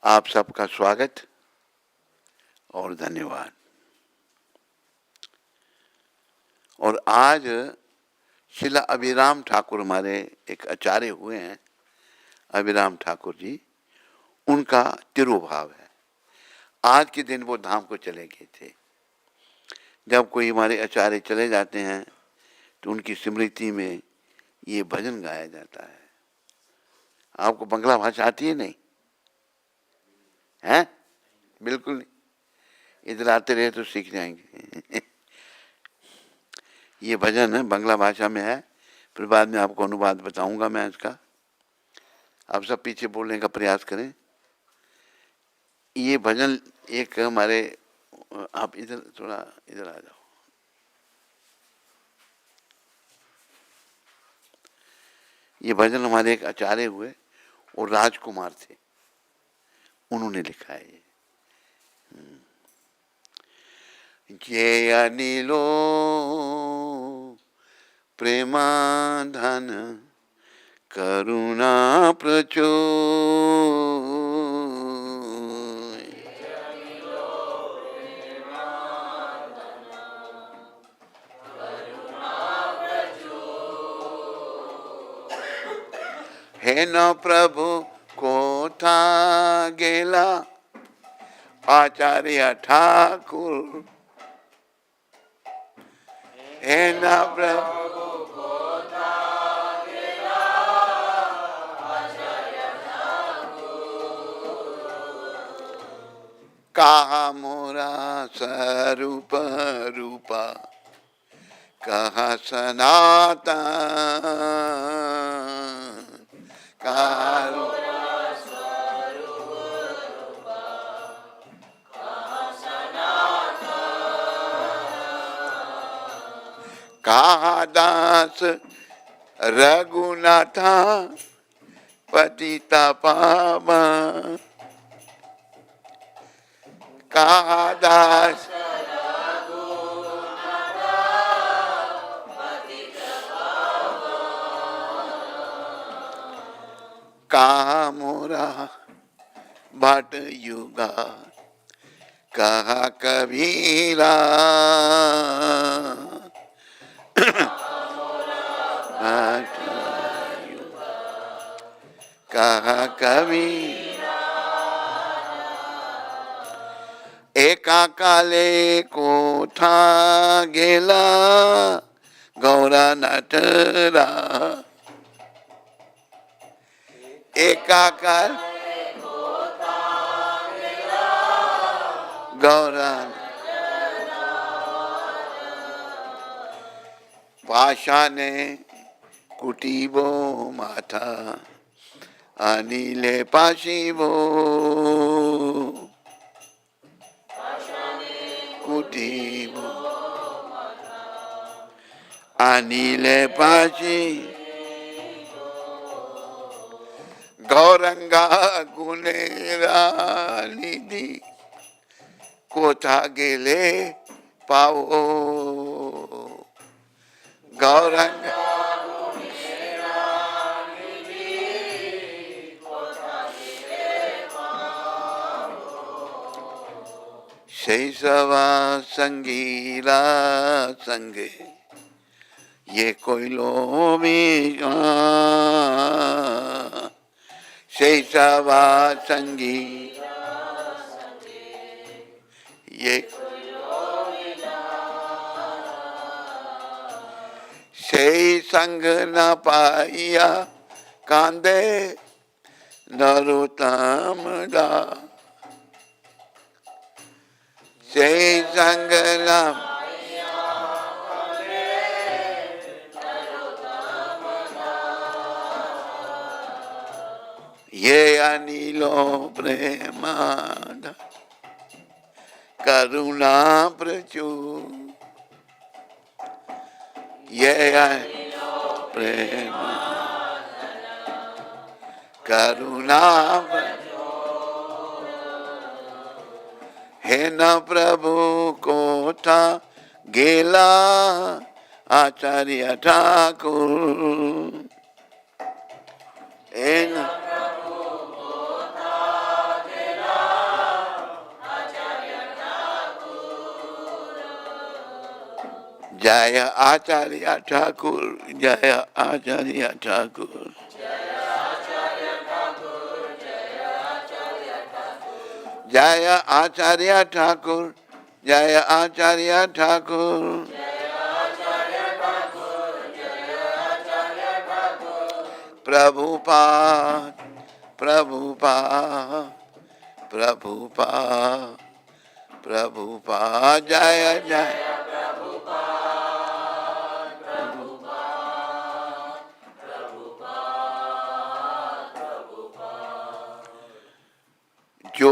आप सबका स्वागत और धन्यवाद। और आज शिला अभिराम ठाकुर हमारे एक आचार्य हुए हैं, अभिराम ठाकुर जी, उनका तिरुभाव है। आज के दिन वो धाम को चले गए थे। जब कोई हमारे आचार्य चले जाते हैं तो उनकी स्मृति में ये भजन गाया जाता है। आपको बंगला भाषा आती है? नहीं है? बिल्कुल नहीं। इधर आते रहे तो सीख जाएंगे। ये भजन है, बांग्ला भाषा में है, फिर बाद में आपको अनुवाद बताऊंगा मैं इसका। आप सब पीछे बोलने का प्रयास करें। ये भजन एक हमारे, आप इधर थोड़ा इधर आ जाओ। ये भजन हमारे एक आचार्य हुए और राजकुमार थे, उन्होंने लिखा है ये। ये अनिलो प्रेमाधन करुणा प्रचो हे न प्रभु कोठा गेला आचार्य ठाकुर। हे न प्रभु कोठा गेला आचार्य ठाकुर। कहा मोरा स्वरूप रूपा कहा सनातन। कहा दास रघुनाथा पतिता पावन। कहा दास कहा मोरा भट युगा कहा कबीरा। कहा कबीरा एका काले कोठा गेला गौरा नटरा। एका काल गौरा पाषाणे कुटीबो माथा अनिले पाशिबो। कुटीबो अनिले पाशी गौरंगा गुनेरा निधि कोठा गेले पाओ। गौरंगा शैशवा संगीला संगे ये कोई लोमी शैशवा संगी ये से संग न पाइया कांदे नरोत्तम दा। से संग न ये अनिलो प्रेमाधन करुणा प्रचुर। ये प्रेमाधन करुणा हे न प्रभु कोठा गेला आचार्य ठाकुर। हे न जय आचार्य ठाकुर, जय आचार्य ठाकुर, जय आचार्य ठाकुर, जय आचार्य ठाकुर, प्रभुपाद प्रभुपाद प्रभुपाद प्रभुपाद, जय जय जो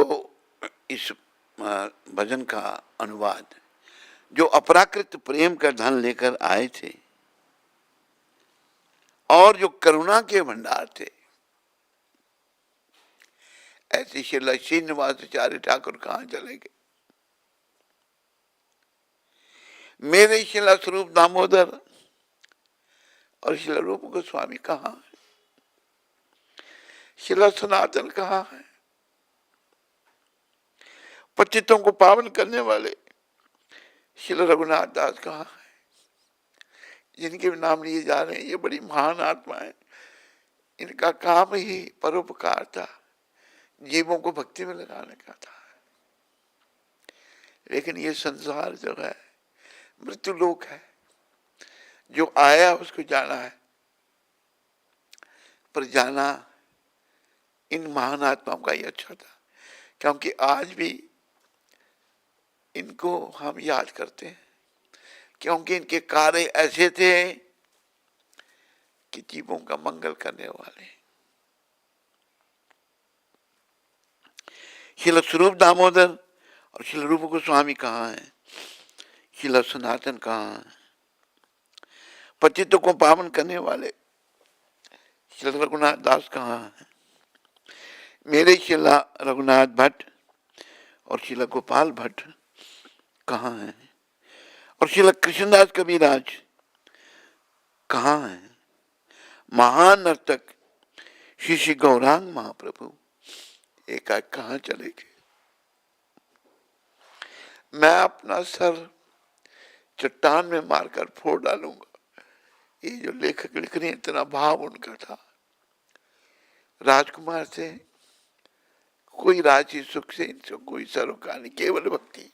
इस भजन का अनुवाद, जो अपराकृत प्रेम का धन लेकर आए थे और जो करुणा के भंडार थे, ऐसे श्री श्रीनिवासाचार्य ठाकुर कहाँ चले गए? मेरे शिला स्वरूप दामोदर और शिला रूप गोस्वामी कहाँ है? शिला सनातन कहाँ है? पतितों को पावन करने वाले शिला रघुनाथ दास कहाँ है? जिनके नाम लिए जा रहे हैं, ये बड़ी महान आत्मा है। इनका काम ही परोपकार था, जीवों को भक्ति में लगाने का था। लेकिन ये संसार जो है मृत्यु लोक है, जो आया उसको जाना है। पर जाना इन महान आत्माओं का ही अच्छा था, क्योंकि आज भी इनको हम याद करते हैं, क्योंकि इनके कार्य ऐसे थे कि जीवों का मंगल करने वाले। शिला स्वरूप दामोदर और शिला रूप गोस्वामी कहाँ है? शिला सनातन कहाँ है? पतितों को पावन करने वाले शिला रघुनाथ दास कहाँ है? मेरे शिला रघुनाथ भट्ट और शिला गोपाल भट्ट कहाँ है? और शिला कृष्णदास कबीराज कहाँ है? महान नर्तक श्री श्री गौरांग महाप्रभु एकाएक कहाँ चले गए? मैं अपना सर चट्टान में मारकर फोड़ डालूंगा। ये जो लेखक लिख रहे हैं, इतना भाव उनका था। राजकुमार से कोई राजी सुख से इनसे कोई सरोकार नहीं, केवल भक्ति।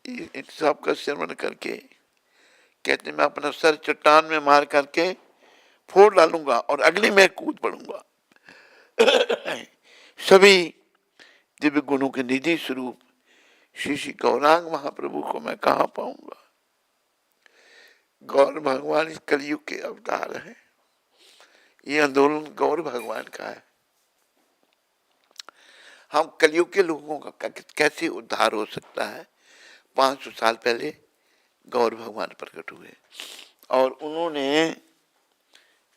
इन सब का श्रवण करके कहते मैं अपना सर चट्टान में मार करके फोड़ डालूंगा और अगली में कूद पड़ूंगा। सभी दिव्य गुणों के निधि स्वरूप श्री श्री गौरांग महाप्रभु को मैं कहाँ पाऊंगा? गौर भगवान इस कलयुग के अवतार है। ये आंदोलन गौर भगवान का है। हम कलयुग के लोगों का कैसे उद्धार हो सकता है? 500 साल पहले गौर भगवान प्रकट हुए और उन्होंने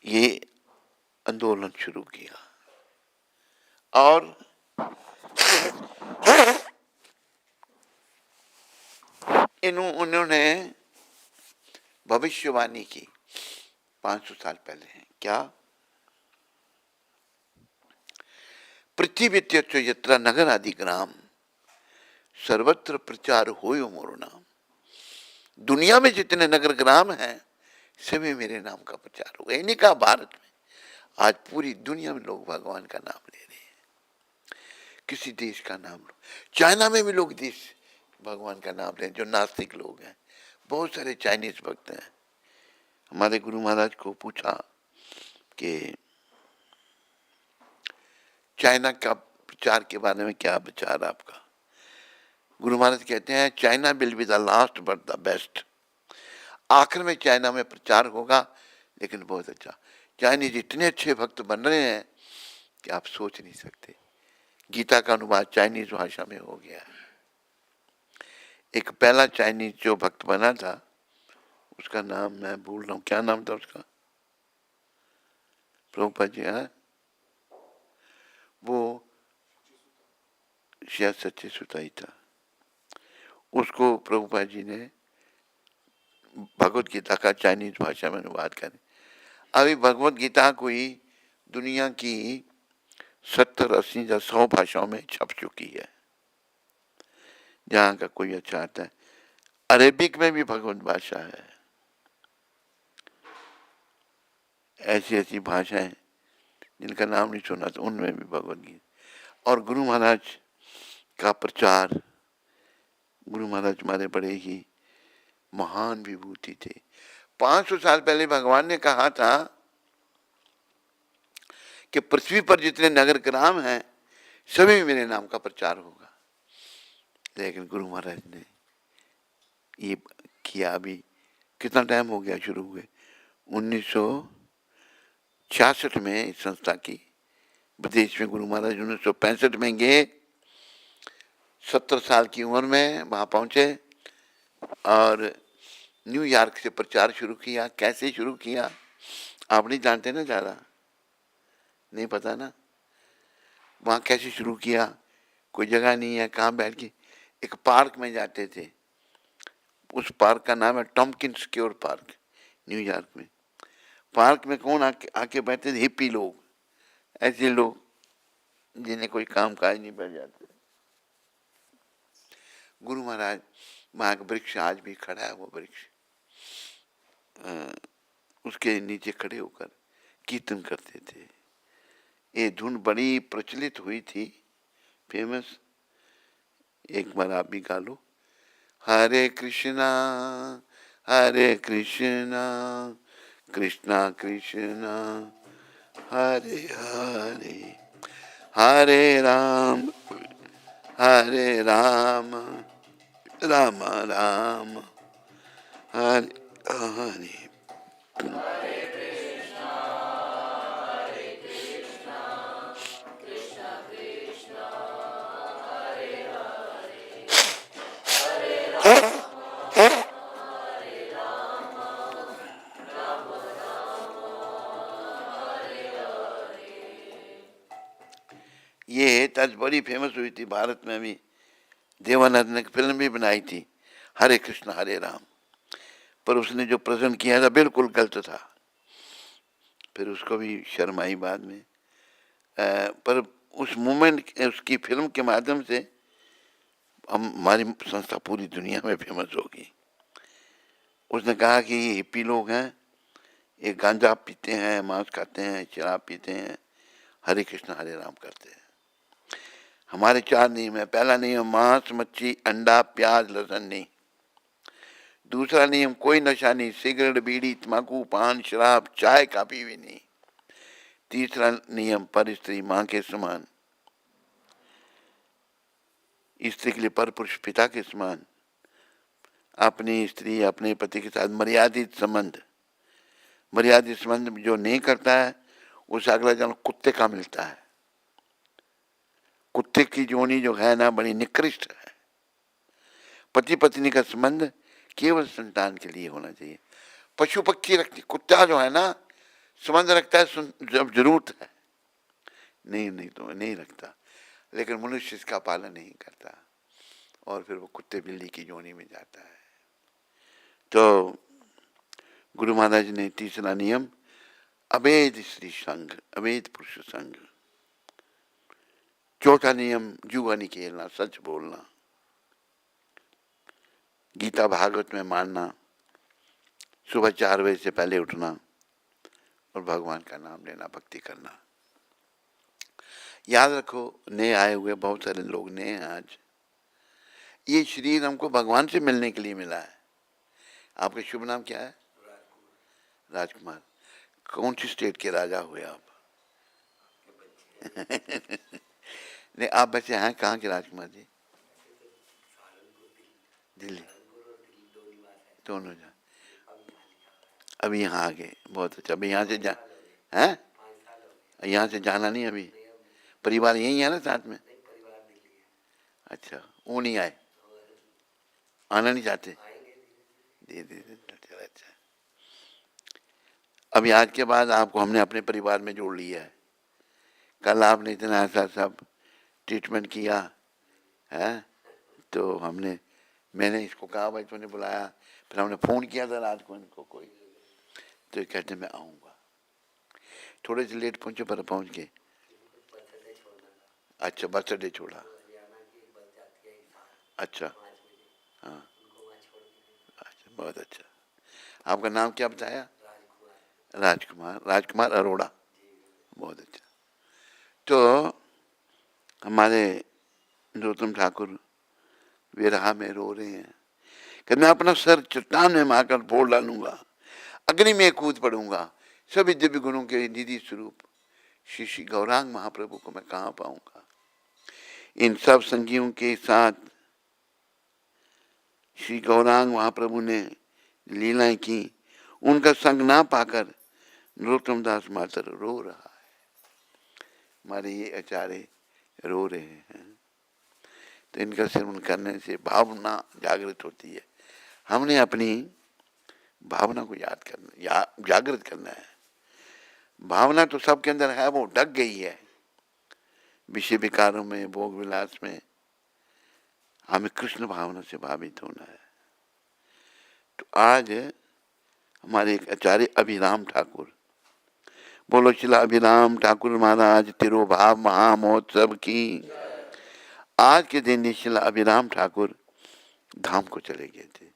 ये आंदोलन शुरू किया और उन्होंने भविष्यवाणी की 500 साल पहले। क्या? पृथ्वी त्यज यत्र नगर आदि ग्राम, सर्वत्र प्रचार होयो मोर नाम। दुनिया में जितने नगर ग्राम हैं, सभी मेरे नाम का प्रचार होगा। इन्हीं का भारत में आज पूरी दुनिया में लोग भगवान का नाम ले रहे हैं। किसी देश का नाम लो, चाइना में भी लोग देश भगवान का नाम ले, जो नास्तिक लोग हैं। बहुत सारे चाइनीज भक्त हैं। हमारे गुरु महाराज को पूछा कि चाइना का प्रचार के बारे में क्या विचार आपका? गुरु महाराज कहते हैं China will be the last but the best. आखिर में चाइना में प्रचार होगा, लेकिन बहुत अच्छा। चाइनीज इतने अच्छे भक्त बन रहे हैं कि आप सोच नहीं सकते। गीता का अनुवाद चाइनीज भाषा में हो गया है। एक पहला चाइनीज जो भक्त बना था, उसका नाम मैं भूल रहा हूँ, क्या नाम था उसका? प्रभुपाद जी है वो, शायद सच्चे सुताई था। उसको प्रभुपाद जी ने भगवत गीता का चाइनीज भाषा में अनुवाद करें। अभी भगवत गीता कोई दुनिया की 70, 80 या 100 भाषाओं में छप चुकी है। जहाँ का कोई अच्छा आता है। अरेबिक में भी भगवत भाषा है। ऐसी ऐसी भाषाएं जिनका नाम नहीं सुना तो उनमें भी भगवत गीता। और गुरु महाराज का प्रचार, गुरु महाराज हमारे बड़े ही महान विभूति थे। 500 साल पहले भगवान ने कहा था कि पृथ्वी पर जितने नगर ग्राम हैं सभी मेरे नाम का प्रचार होगा। लेकिन गुरु महाराज ने ये किया। अभी कितना टाइम हो गया शुरू हुए? 1966 में इस संस्था की विदेश में गुरु महाराज 1965 में गए, 70 साल की उम्र में वहाँ पहुँचे और न्यूयॉर्क से प्रचार शुरू किया। कैसे शुरू किया आप नहीं जानते ना, ज़्यादा नहीं पता ना। वहाँ कैसे शुरू किया, कोई जगह नहीं है, कहाँ बैठ के एक पार्क में जाते थे। उस पार्क का नाम है टॉम्किंस स्क्वेयर पार्क, न्यूयॉर्क में। पार्क में कौन आके बैठते थे? हिप्पी लोग, ऐसे लोग जिन्हें कोई काम काज नहीं बैठ जाते। गुरु महाराज वहाँ का वृक्ष आज भी खड़ा है, वो वृक्ष, उसके नीचे खड़े होकर कीर्तन करते थे। ये धुन बड़ी प्रचलित हुई थी, फेमस। एक बार आप भी गा लो, हरे कृष्णा कृष्णा कृष्णा हरे हरे, हरे राम राम राम हरे हरे। ये तज बड़ी फेमस हुई थी भारत में। भी देवानंद ने फिल्म भी बनाई थी, हरे कृष्ण हरे राम, पर उसने जो प्रेजेंट किया था बिल्कुल गलत था। फिर उसको भी शर्म आई बाद में। पर उस मूवमेंट, उसकी फिल्म के माध्यम से हमारी संस्था पूरी दुनिया में फेमस होगी। उसने कहा कि ये हिप्पी लोग हैं, ये गांजा पीते हैं, मांस खाते हैं, शराब पीते हैं, हरे कृष्ण हरे राम करते हैं। हमारे 4 नियम है। पहला नियम मांस मच्छी अंडा प्याज लहसुन नहीं। दूसरा नियम कोई नशा नहीं, सिगरेट बीड़ी तंबाकू पान शराब चाय काफी भी नहीं। तीसरा नियम पर स्त्री मां के समान, स्त्री के लिए पर पुरुष पिता के समान। अपनी स्त्री अपने पति के साथ मर्यादित संबंध। मर्यादित संबंध जो नहीं करता है उसे अगला जन्म कुत्ते का मिलता है। कुत्ते की जोनी जो है ना, बड़ी निकृष्ट है। पति पत्नी का संबंध केवल संतान के लिए होना चाहिए। पशु पक्षी रखती, कुत्ता जो है ना संबंध रखता है जब जरूरत है, नहीं तो नहीं रखता। लेकिन मनुष्य इसका पालन नहीं करता और फिर वो कुत्ते बिल्ली की जोनी में जाता है। तो गुरु महाराज ने तीसरा नियम अवैध स्त्री संग, अवैध पुरुष संग। चौथा नियम जुआ नहीं खेलना, सच बोलना, गीता भागवत में मानना, सुबह 4 बजे से पहले उठना और भगवान का नाम लेना, भक्ति करना। याद रखो, नए आए हुए बहुत सारे लोग नए हैं आज। ये शरीर हमको भगवान से मिलने के लिए मिला है। आपका शुभ नाम क्या है? राजकुमार। कौन सी स्टेट के राजा हुए आप? नहीं, आप वैसे हैं कहाँ के राजकुमार जी? दिल्ली, दोनों जा। अभी यहाँ आ गए, बहुत अच्छा। अभी यहाँ से जा हैं? यहाँ से जाना नहीं अभी? परिवार यही है ना साथ में? अच्छा, वो नहीं आए, आना नहीं चाहते? दे अच्छा। अभी आज के बाद आपको हमने अपने परिवार में जोड़ लिया है। कल आपने इतना ऐसा सब ट्रीटमेंट किया है, तो मैंने इसको कहा भाई तूने बुलाया, फिर हमने फ़ोन किया था रात को इनको कोई, तो कहते मैं आऊँगा। थोड़े से लेट पहुँचे पर पहुँच गए। अच्छा, बर्थडे छोड़ा। अच्छा, हाँ बहुत अच्छा। आपका नाम क्या बताया? राजकुमार। राजकुमार अरोड़ा। बहुत अच्छा। तो हमारे नरोत्तम ठाकुर विरहा में रो रहे हैं कि मैं अपना सर चट्टान में मारकर फोड़ डालूंगा, अग्नि में कूद पड़ूंगा, सभी दिव्य गुणों के निधि स्वरूप श्री श्री गौरांग महाप्रभु को मैं कहाँ पाऊंगा। इन सब संगियों के साथ श्री गौरांग महाप्रभु ने लीलाएं की, उनका संग ना पाकर नरोत्तम दास मात्र रो रहा है। हमारे ये आचार्य रो रहे हैं, तो इनका सेवन करने से भावना जागृत होती है। हमने अपनी भावना को याद करना, जागृत करना है। भावना तो सबके अंदर है, वो ढक गई है विषय विकारों में, भोग विलास में। हमें कृष्ण भावना से भावित होना है। तो आज हमारे एक आचार्य अभिराम ठाकुर, बोलो शिला अभिराम ठाकुर महाराज तिरुभाव महामहोत्सव की। आज के दिन शिला अभिराम ठाकुर धाम को चले गए थे।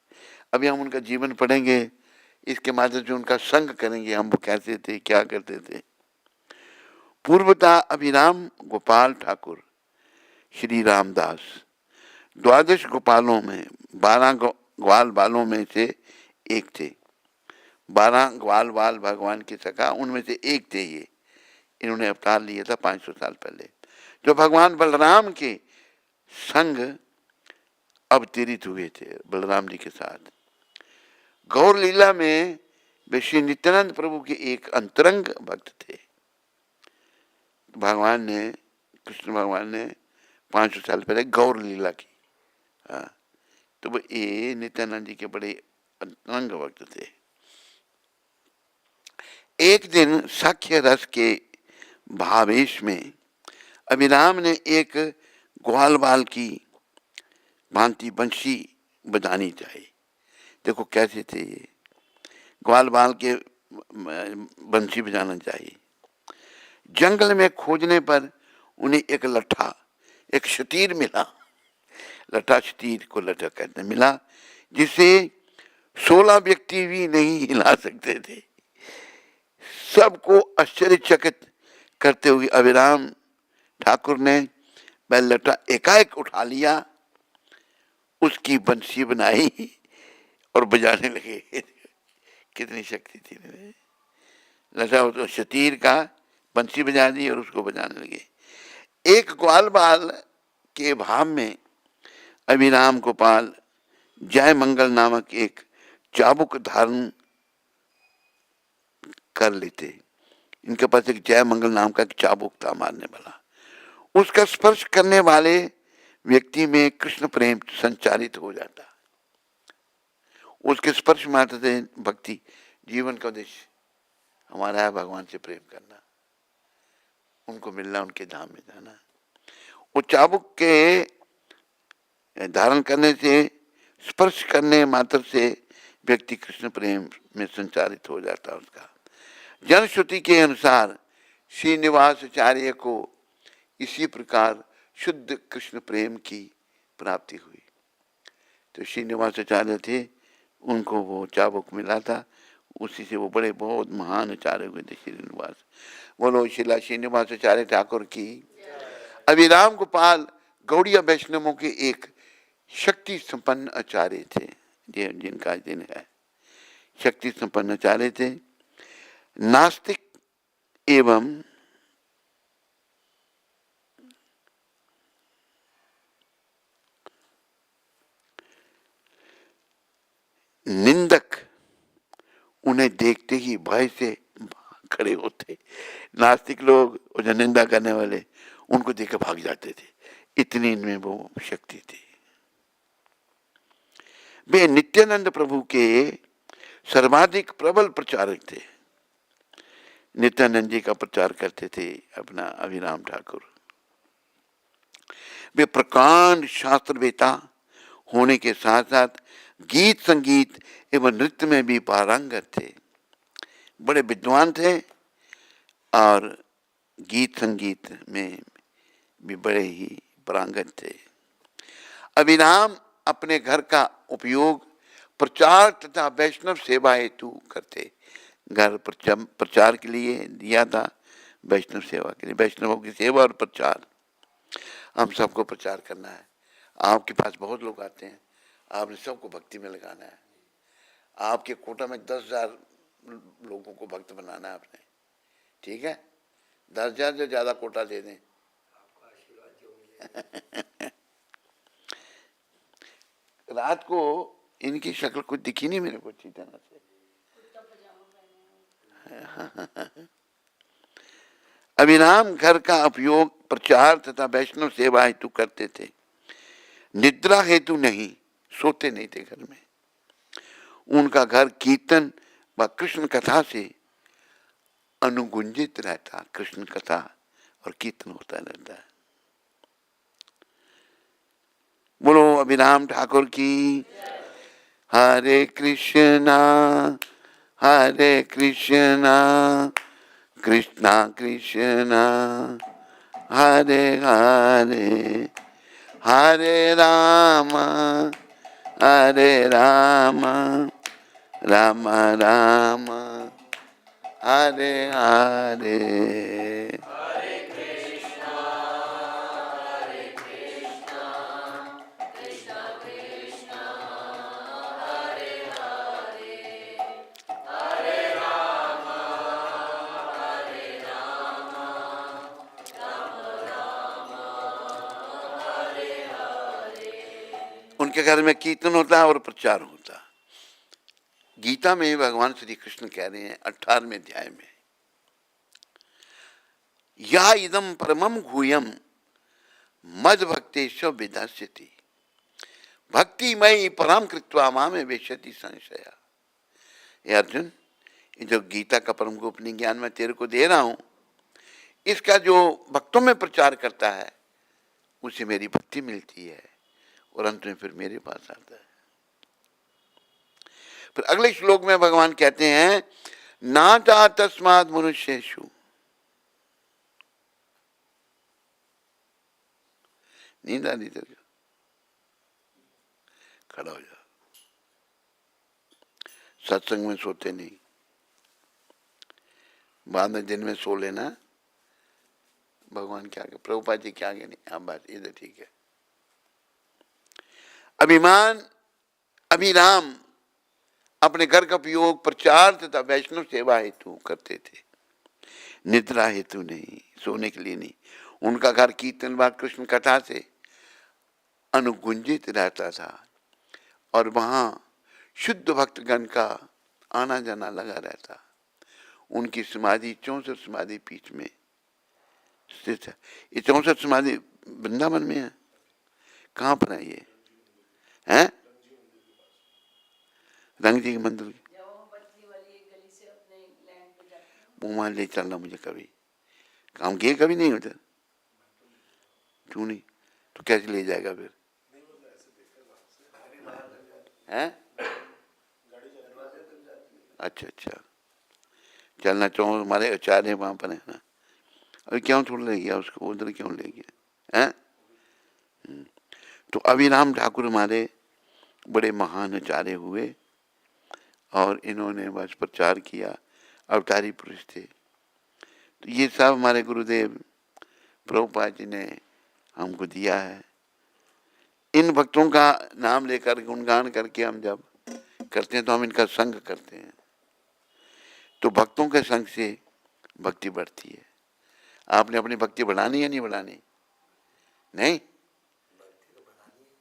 अभी हम उनका जीवन पढ़ेंगे, इसके माध्यम से उनका संग करेंगे, हम वो कैसे थे, क्या करते थे। पूर्वता अभिराम गोपाल ठाकुर श्री रामदास 12 गोपालों में 12 ग्वाल बालों में से एक थे। 12 ग्वाल बाल भगवान के सखा, उनमें से एक थे ये। इन्होंने अवतार लिया था 500 साल पहले, जो भगवान बलराम के संग अवतरित हुए थे, बलराम जी के साथ। गौर लीला में वे श्री नित्यानंद प्रभु के एक अंतरंग भक्त थे। भगवान ने, कृष्ण भगवान ने 500 साल पहले गौर लीला की। हाँ, तो वो ये नित्यानंद जी के बड़े अंतरंग भक्त थे। एक दिन साख्य रस के भावेश में अभिराम ने एक ग्वाल बाल की भांति बंशी बजानी चाहिए। देखो कैसे थे ये, ग्वाल बाल के बंशी बजाना चाहिए। जंगल में खोजने पर उन्हें एक लट्ठा, एक शतीर मिला। लट्ठा शतीर को लट्ठा कहते मिला, जिसे 16 व्यक्ति भी नहीं हिला सकते थे। सबको आश्चर्यचकित करते हुए अभिराम ठाकुर ने वह लट्ठा एकाएक उठा लिया, उसकी बंसी बनाई और बजाने लगे। कितनी शक्ति थी। लट्ठा तो शतीर का बंसी बजा दी और उसको बजाने लगे। एक ग्वाल बाल के भाव में अभिराम गोपाल जय मंगल नामक एक चाबुक धारण कर लेते। इनके पास एक जय मंगल नाम का एक चाबुक था मारने वाला। उसका स्पर्श करने वाले व्यक्ति में कृष्ण प्रेम संचारित हो जाता। उसके स्पर्श मात्र से भक्ति, जीवन का उद्देश्य हमारा है भगवान से प्रेम करना, उनको मिलना, उनके धाम में जाना। वो चाबुक के धारण करने से, स्पर्श करने मात्र से व्यक्ति कृष्ण प्रेम में संचारित हो जाता। उसका जनश्रुति के अनुसार श्रीनिवासाचार्य को इसी प्रकार शुद्ध कृष्ण प्रेम की प्राप्ति हुई। तो श्रीनिवासाचार्य थे, उनको वो चाबुक मिला था, उसी से वो बड़े बहुत महान आचार्य हुए थे श्रीनिवास। बोलो शिला श्रीनिवासाचार्य ठाकुर की। अभिराम गोपाल गौड़िया वैष्णवों के एक शक्ति संपन्न आचार्य थे, जिनका दिन है। शक्ति संपन्न आचार्य थे, नास्तिक एवं निंदक उन्हें देखते ही भय से खड़े होते। नास्तिक लोग और जो निंदा करने वाले, उनको देख भाग जाते थे, इतनी इनमें वो शक्ति थी। वे नित्यानंद प्रभु के सर्वाधिक प्रबल प्रचारक थे। नित्यानंद जी का प्रचार करते थे अपना अभिराम ठाकुर। वे प्रकांड शास्त्रवेता होने के साथ साथ गीत संगीत एवं नृत्य में भी पारंगत थे। बड़े विद्वान थे और गीत संगीत में भी बड़े ही पारंगत थे। अभिराम अपने घर का उपयोग प्रचार तथा वैष्णव सेवा हेतु करते। घर प्रचार के लिए दिया था, वैष्णव सेवा के लिए, वैष्णवों की सेवा और प्रचार। हम सबको प्रचार करना है। आपके पास बहुत लोग आते हैं, आपने सबको भक्ति में लगाना है। आपके कोटा में 10,000 लोगों को भक्त बनाना है आपने, ठीक है? 10,000 से ज्यादा कोटा दे दें। रात को इनकी शक्ल कुछ दिखी नहीं मेरे को अच्छी तरह से। अभिराम घर का उपयोग प्रचार तथा वैष्णव सेवा हेतु करते थे, निद्रा हेतु नहीं, सोते नहीं थे घर में। उनका घर कीर्तन व कृष्ण कथा से अनुगुंजित रहता। कृष्ण कथा और कीर्तन होता रहता है। बोलो अभिराम ठाकुर की। हरे कृष्णा कृष्णा कृष्णा हरे हरे, हरे राम राम राम हरे हरे। उनके घर में कीर्तन होता है और प्रचार होता है। गीता में भगवान श्री कृष्ण कह रहे हैं 18वें अध्याय में, या इदम परमम गुह्यम मद भक्तेश्व विधास्यति भक्तिमयी परम कृत्वा माम वेशति संशया। ये अर्जुन, ये जो गीता का परम गोपनीय ज्ञान मैं तेरे को दे रहा हूं, इसका जो भक्तों में प्रचार करता है उसे मेरी भक्ति मिलती है और अंत में फिर मेरे पास आता है। फिर अगले श्लोक में भगवान कहते हैं, नाता तस्माद मनुष्येषु, नींद आ रही तेरे, खड़ा हो जा। सत्संग में सोते नहीं, बाद में दिन में सो लेना। भगवान क्या आगे, प्रभुपाद जी क्या आगे नहीं, हाँ बात ये तो ठीक है। अभिमान अभिराम अपने घर का उपयोग प्रचार तथा वैष्णव सेवा हेतु करते थे, निद्रा हेतु नहीं, सोने के लिए नहीं। उनका घर कीर्तन व कृष्ण कथा से अनुगुंजित रहता था और वहां शुद्ध भक्तगण का आना जाना लगा रहता। उनकी समाधि 64 समाधि पीठ में स्थित है। ये 64 समाधि वृंदावन में है। कहाँ पर है ये? है रंग जी के मंदिर, वहां ले चलना मुझे कभी। काम किए कभी नहीं उधर? क्यों नहीं? तो कैसे ले जाएगा फिर? हैं? अच्छा अच्छा, चलना चाहो, हमारे आचार्य वहां पर है ना। अभी क्यों थोड़ा ले गया उसको उधर, क्यों ले गया? हैं? तो अभिराम ठाकुर हमारे बड़े महान आचार्य हुए और इन्होंने बस प्रचार किया, अवतारी पुरुष थे। तो ये सब हमारे गुरुदेव प्रभुपाद जी ने हमको दिया है। इन भक्तों का नाम लेकर गुणगान करके हम जब करते हैं तो हम इनका संग करते हैं, तो भक्तों के संग से भक्ति बढ़ती है। आपने अपनी भक्ति बढ़ानी है नहीं बढ़ानी? नहीं,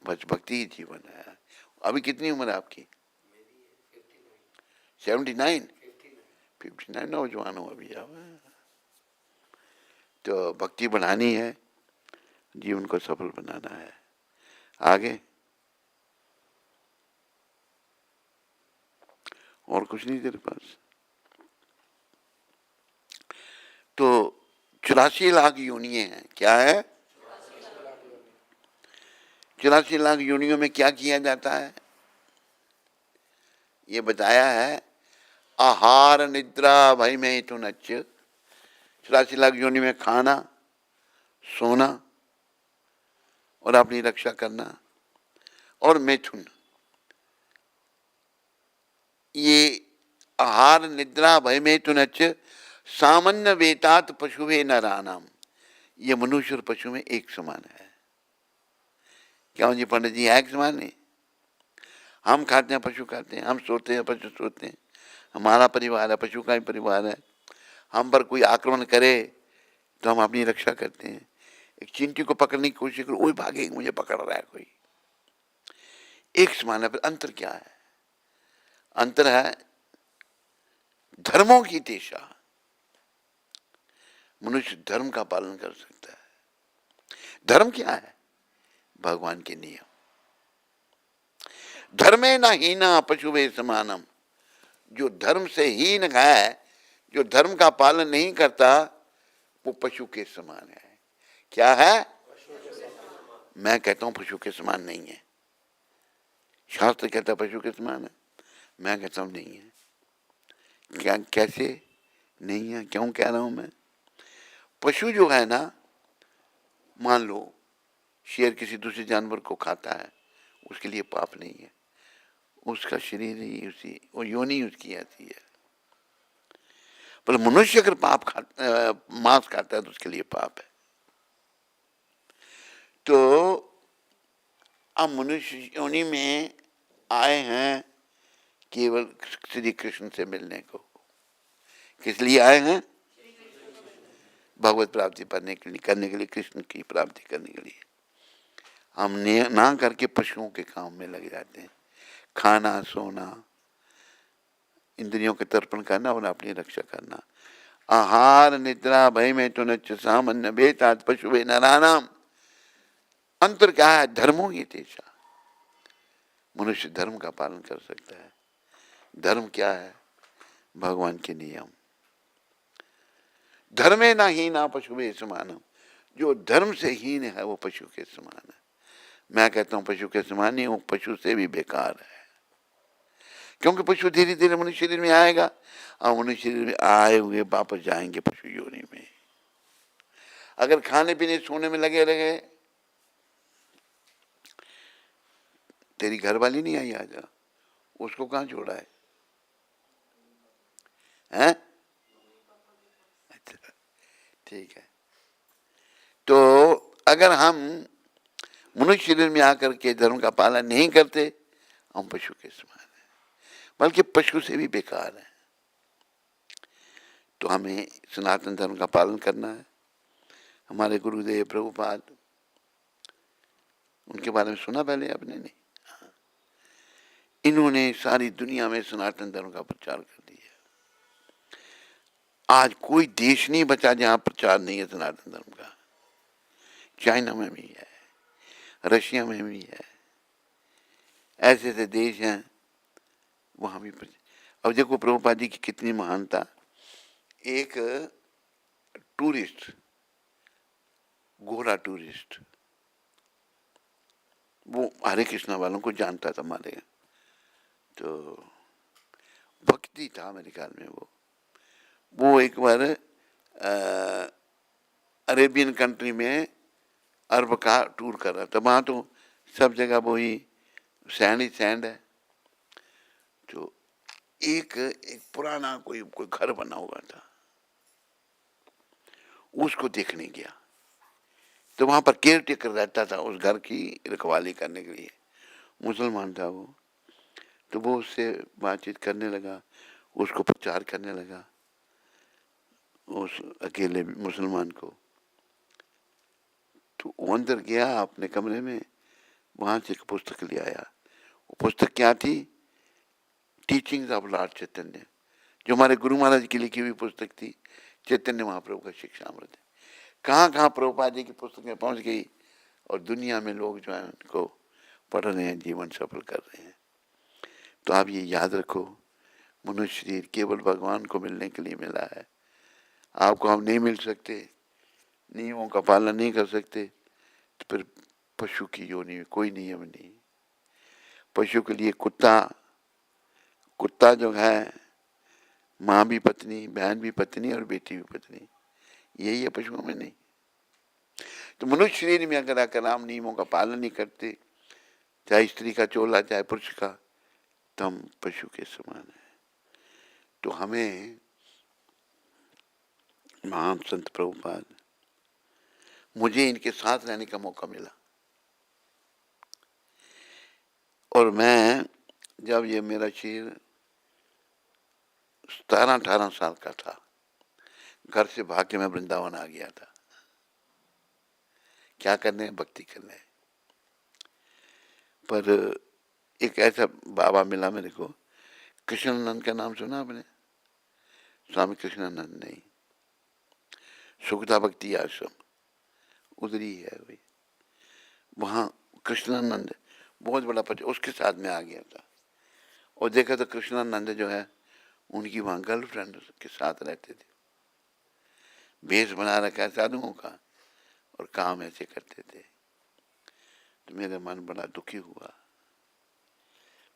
बस भक्ति ही जीवन है। अभी कितनी उम्र है आपकी? 79? 59 नौजवान हो अभी आप। तो भक्ति बढ़ानी है, जीवन को सफल बनाना है। आगे और कुछ नहीं तेरे पास? तो 84 लाख योनियां हैं। क्या है? 84 लाख योनियों में क्या किया जाता है ये बताया है। आहार निद्रा भय में तो नच, 84 लाख योनि में खाना, सोना और अपनी रक्षा करना और मैथुन। ये आहार निद्रा भयमेतुनच्च सामान्य वेतात पशुवे नरानाम, ये मनुष्य और पशु में एक समान है। क्यों जी पंडित जी, है एक समान नहीं? हम खाते हैं, पशु खाते हैं, हम सोते हैं, पशु सोते हैं, हमारा परिवार है, पशु का भी परिवार है। हम पर कोई आक्रमण करे तो हम अपनी रक्षा करते हैं। एक चींटी को पकड़ने की कोशिश करो, वही भागेगी, मुझे पकड़ रहा है कोई। एक समान है। फिर अंतर क्या है? अंतर है धर्मों की दिशा। मनुष्य धर्म का पालन कर सकता है। धर्म क्या है? भगवान के नियम। धर्मे न हीना पशुवे समानम, जो धर्म से हीन है, जो धर्म का पालन नहीं करता, वो पशु के समान है। क्या है? मैं कहता हूं पशु के समान नहीं है। शास्त्र कहता पशु के समान है, मैं कहता हूं नहीं है। क्या, कैसे नहीं है? क्यों कह रहा हूं मैं? पशु जो है ना, मान लो शेर किसी दूसरे जानवर को खाता है, उसके लिए पाप नहीं है, उसका शरीर ही उसी, वो योनि उसकी ऐसी है। पर मनुष्य अगर मांस खाता है तो उसके लिए पाप है। तो अब मनुष्य योनि में आए हैं केवल श्री कृष्ण से मिलने को। किस लिए आए हैं? भगवत प्राप्ति करने के लिए, कृष्ण की प्राप्ति करने के लिए। हम ना करके पशुओं के काम में लग जाते हैं। खाना, सोना, इंद्रियों के तर्पण करना और अपनी रक्षा करना। आहार निद्रा भय में तो नच सामान्य बेतात पशुवे नरानाम। अंतर क्या है? धर्मों की दिशा। मनुष्य धर्म का पालन कर सकता है। धर्म क्या है? भगवान के नियम। धर्मे ना हीना पशुवे समानम, जो धर्म से हीन है वो पशु के समान है। मैं कहता हूं पशु के समान नहीं, वो पशु से भी बेकार है। क्योंकि पशु धीरे धीरे मनुष्य शरीर में आएगा और मनुष्य शरीर में आए हुए वापस जाएंगे पशु योनि में। अगर खाने पीने सोने में लगे रहे, तेरी घरवाली नहीं आई आज, उसको कहां छोड़ा है? हैं? अच्छा, ठीक है। तो अगर हम मनुष्य शरीर में आकर के धर्म का पालन नहीं करते, हम पशु के समान है, बल्कि पशु से भी बेकार है। तो हमें सनातन धर्म का पालन करना है। हमारे गुरुदेव प्रभुपाद, उनके बारे में सुना पहले आपने? नहीं। इन्होंने सारी दुनिया में सनातन धर्म का प्रचार कर दिया। आज कोई देश नहीं बचा जहां प्रचार नहीं है सनातन धर्म का। चाइना में भी है, रशिया में भी है, ऐसे ऐसे देश हैं वहां भी। अब देखो प्रभुपाद जी की कितनी महानता। एक टूरिस्ट, गोरा टूरिस्ट, वो हरे कृष्णा वालों को जानता था हमारे, तो भक्ति था मेरे ख्याल में। वो एक बार अरेबियन कंट्री में अरब का टूर कर रहा था। वहाँ तो सब जगह वही सैंड ही सैंड है। तो एक पुराना कोई घर बना हुआ था, उसको देखने गया। तो वहाँ पर केयर टेकर रहता था उस घर की रखवाली करने के लिए, मुसलमान था वो। तो वो उससे बातचीत करने लगा, उसको प्रचार करने लगा, उस अकेले मुसलमान को। तो वो अंदर गया अपने कमरे में, वहां से एक पुस्तक ले आया। वो पुस्तक क्या थी? टीचिंग्स ऑफ लॉर्ड चैतन्य, जो हमारे गुरु महाराज की लिखी हुई पुस्तक थी, चैतन्य महाप्रभु का शिक्षामृत। कहाँ कहाँ प्रभुपाद जी की पुस्तकें पहुंच गई और दुनिया में लोग जो है उनको पढ़ रहे हैं, जीवन सफल कर रहे हैं। तो आप ये याद रखो, मनुष्य शरीर केवल भगवान को मिलने के लिए मिला है। आपको हम नहीं मिल सकते, नियमों का पालन नहीं कर सकते, तो फिर पशु की योनि में कोई नियम नहीं। पशु के लिए कुत्ता जो है, माँ भी पत्नी, बहन भी पत्नी और बेटी भी पत्नी, यही है पशुओं में नहीं। तो मनुष्य शरीर में अगर हम नियमों का पालन नहीं करते, चाहे स्त्री का चोला चाहे पुरुष का, तम पशु के समान है। तो हमें महान संत प्रभुपाद, मुझे इनके साथ रहने का मौका मिला। और मैं जब ये मेरा शरीर 17-18 साल का था, घर से भाग के मैं वृंदावन आ गया था। क्या करने? भक्ति करने। पर एक ऐसा बाबा मिला मेरे को, कृष्णानंद का नाम सुना आपने? स्वामी कृष्णानंद नहीं, सुखदा भक्ति आश्रम उधर ही है भाई। वहाँ कृष्णानंद बहुत बड़ा पच, उसके साथ में आ गया था और देखा तो कृष्णानंद जो है उनकी वहाँ गर्लफ्रेंड के साथ रहते थे। भेष बना रखा है साधुओं का और काम ऐसे करते थे। तो मेरा मन बड़ा दुखी हुआ।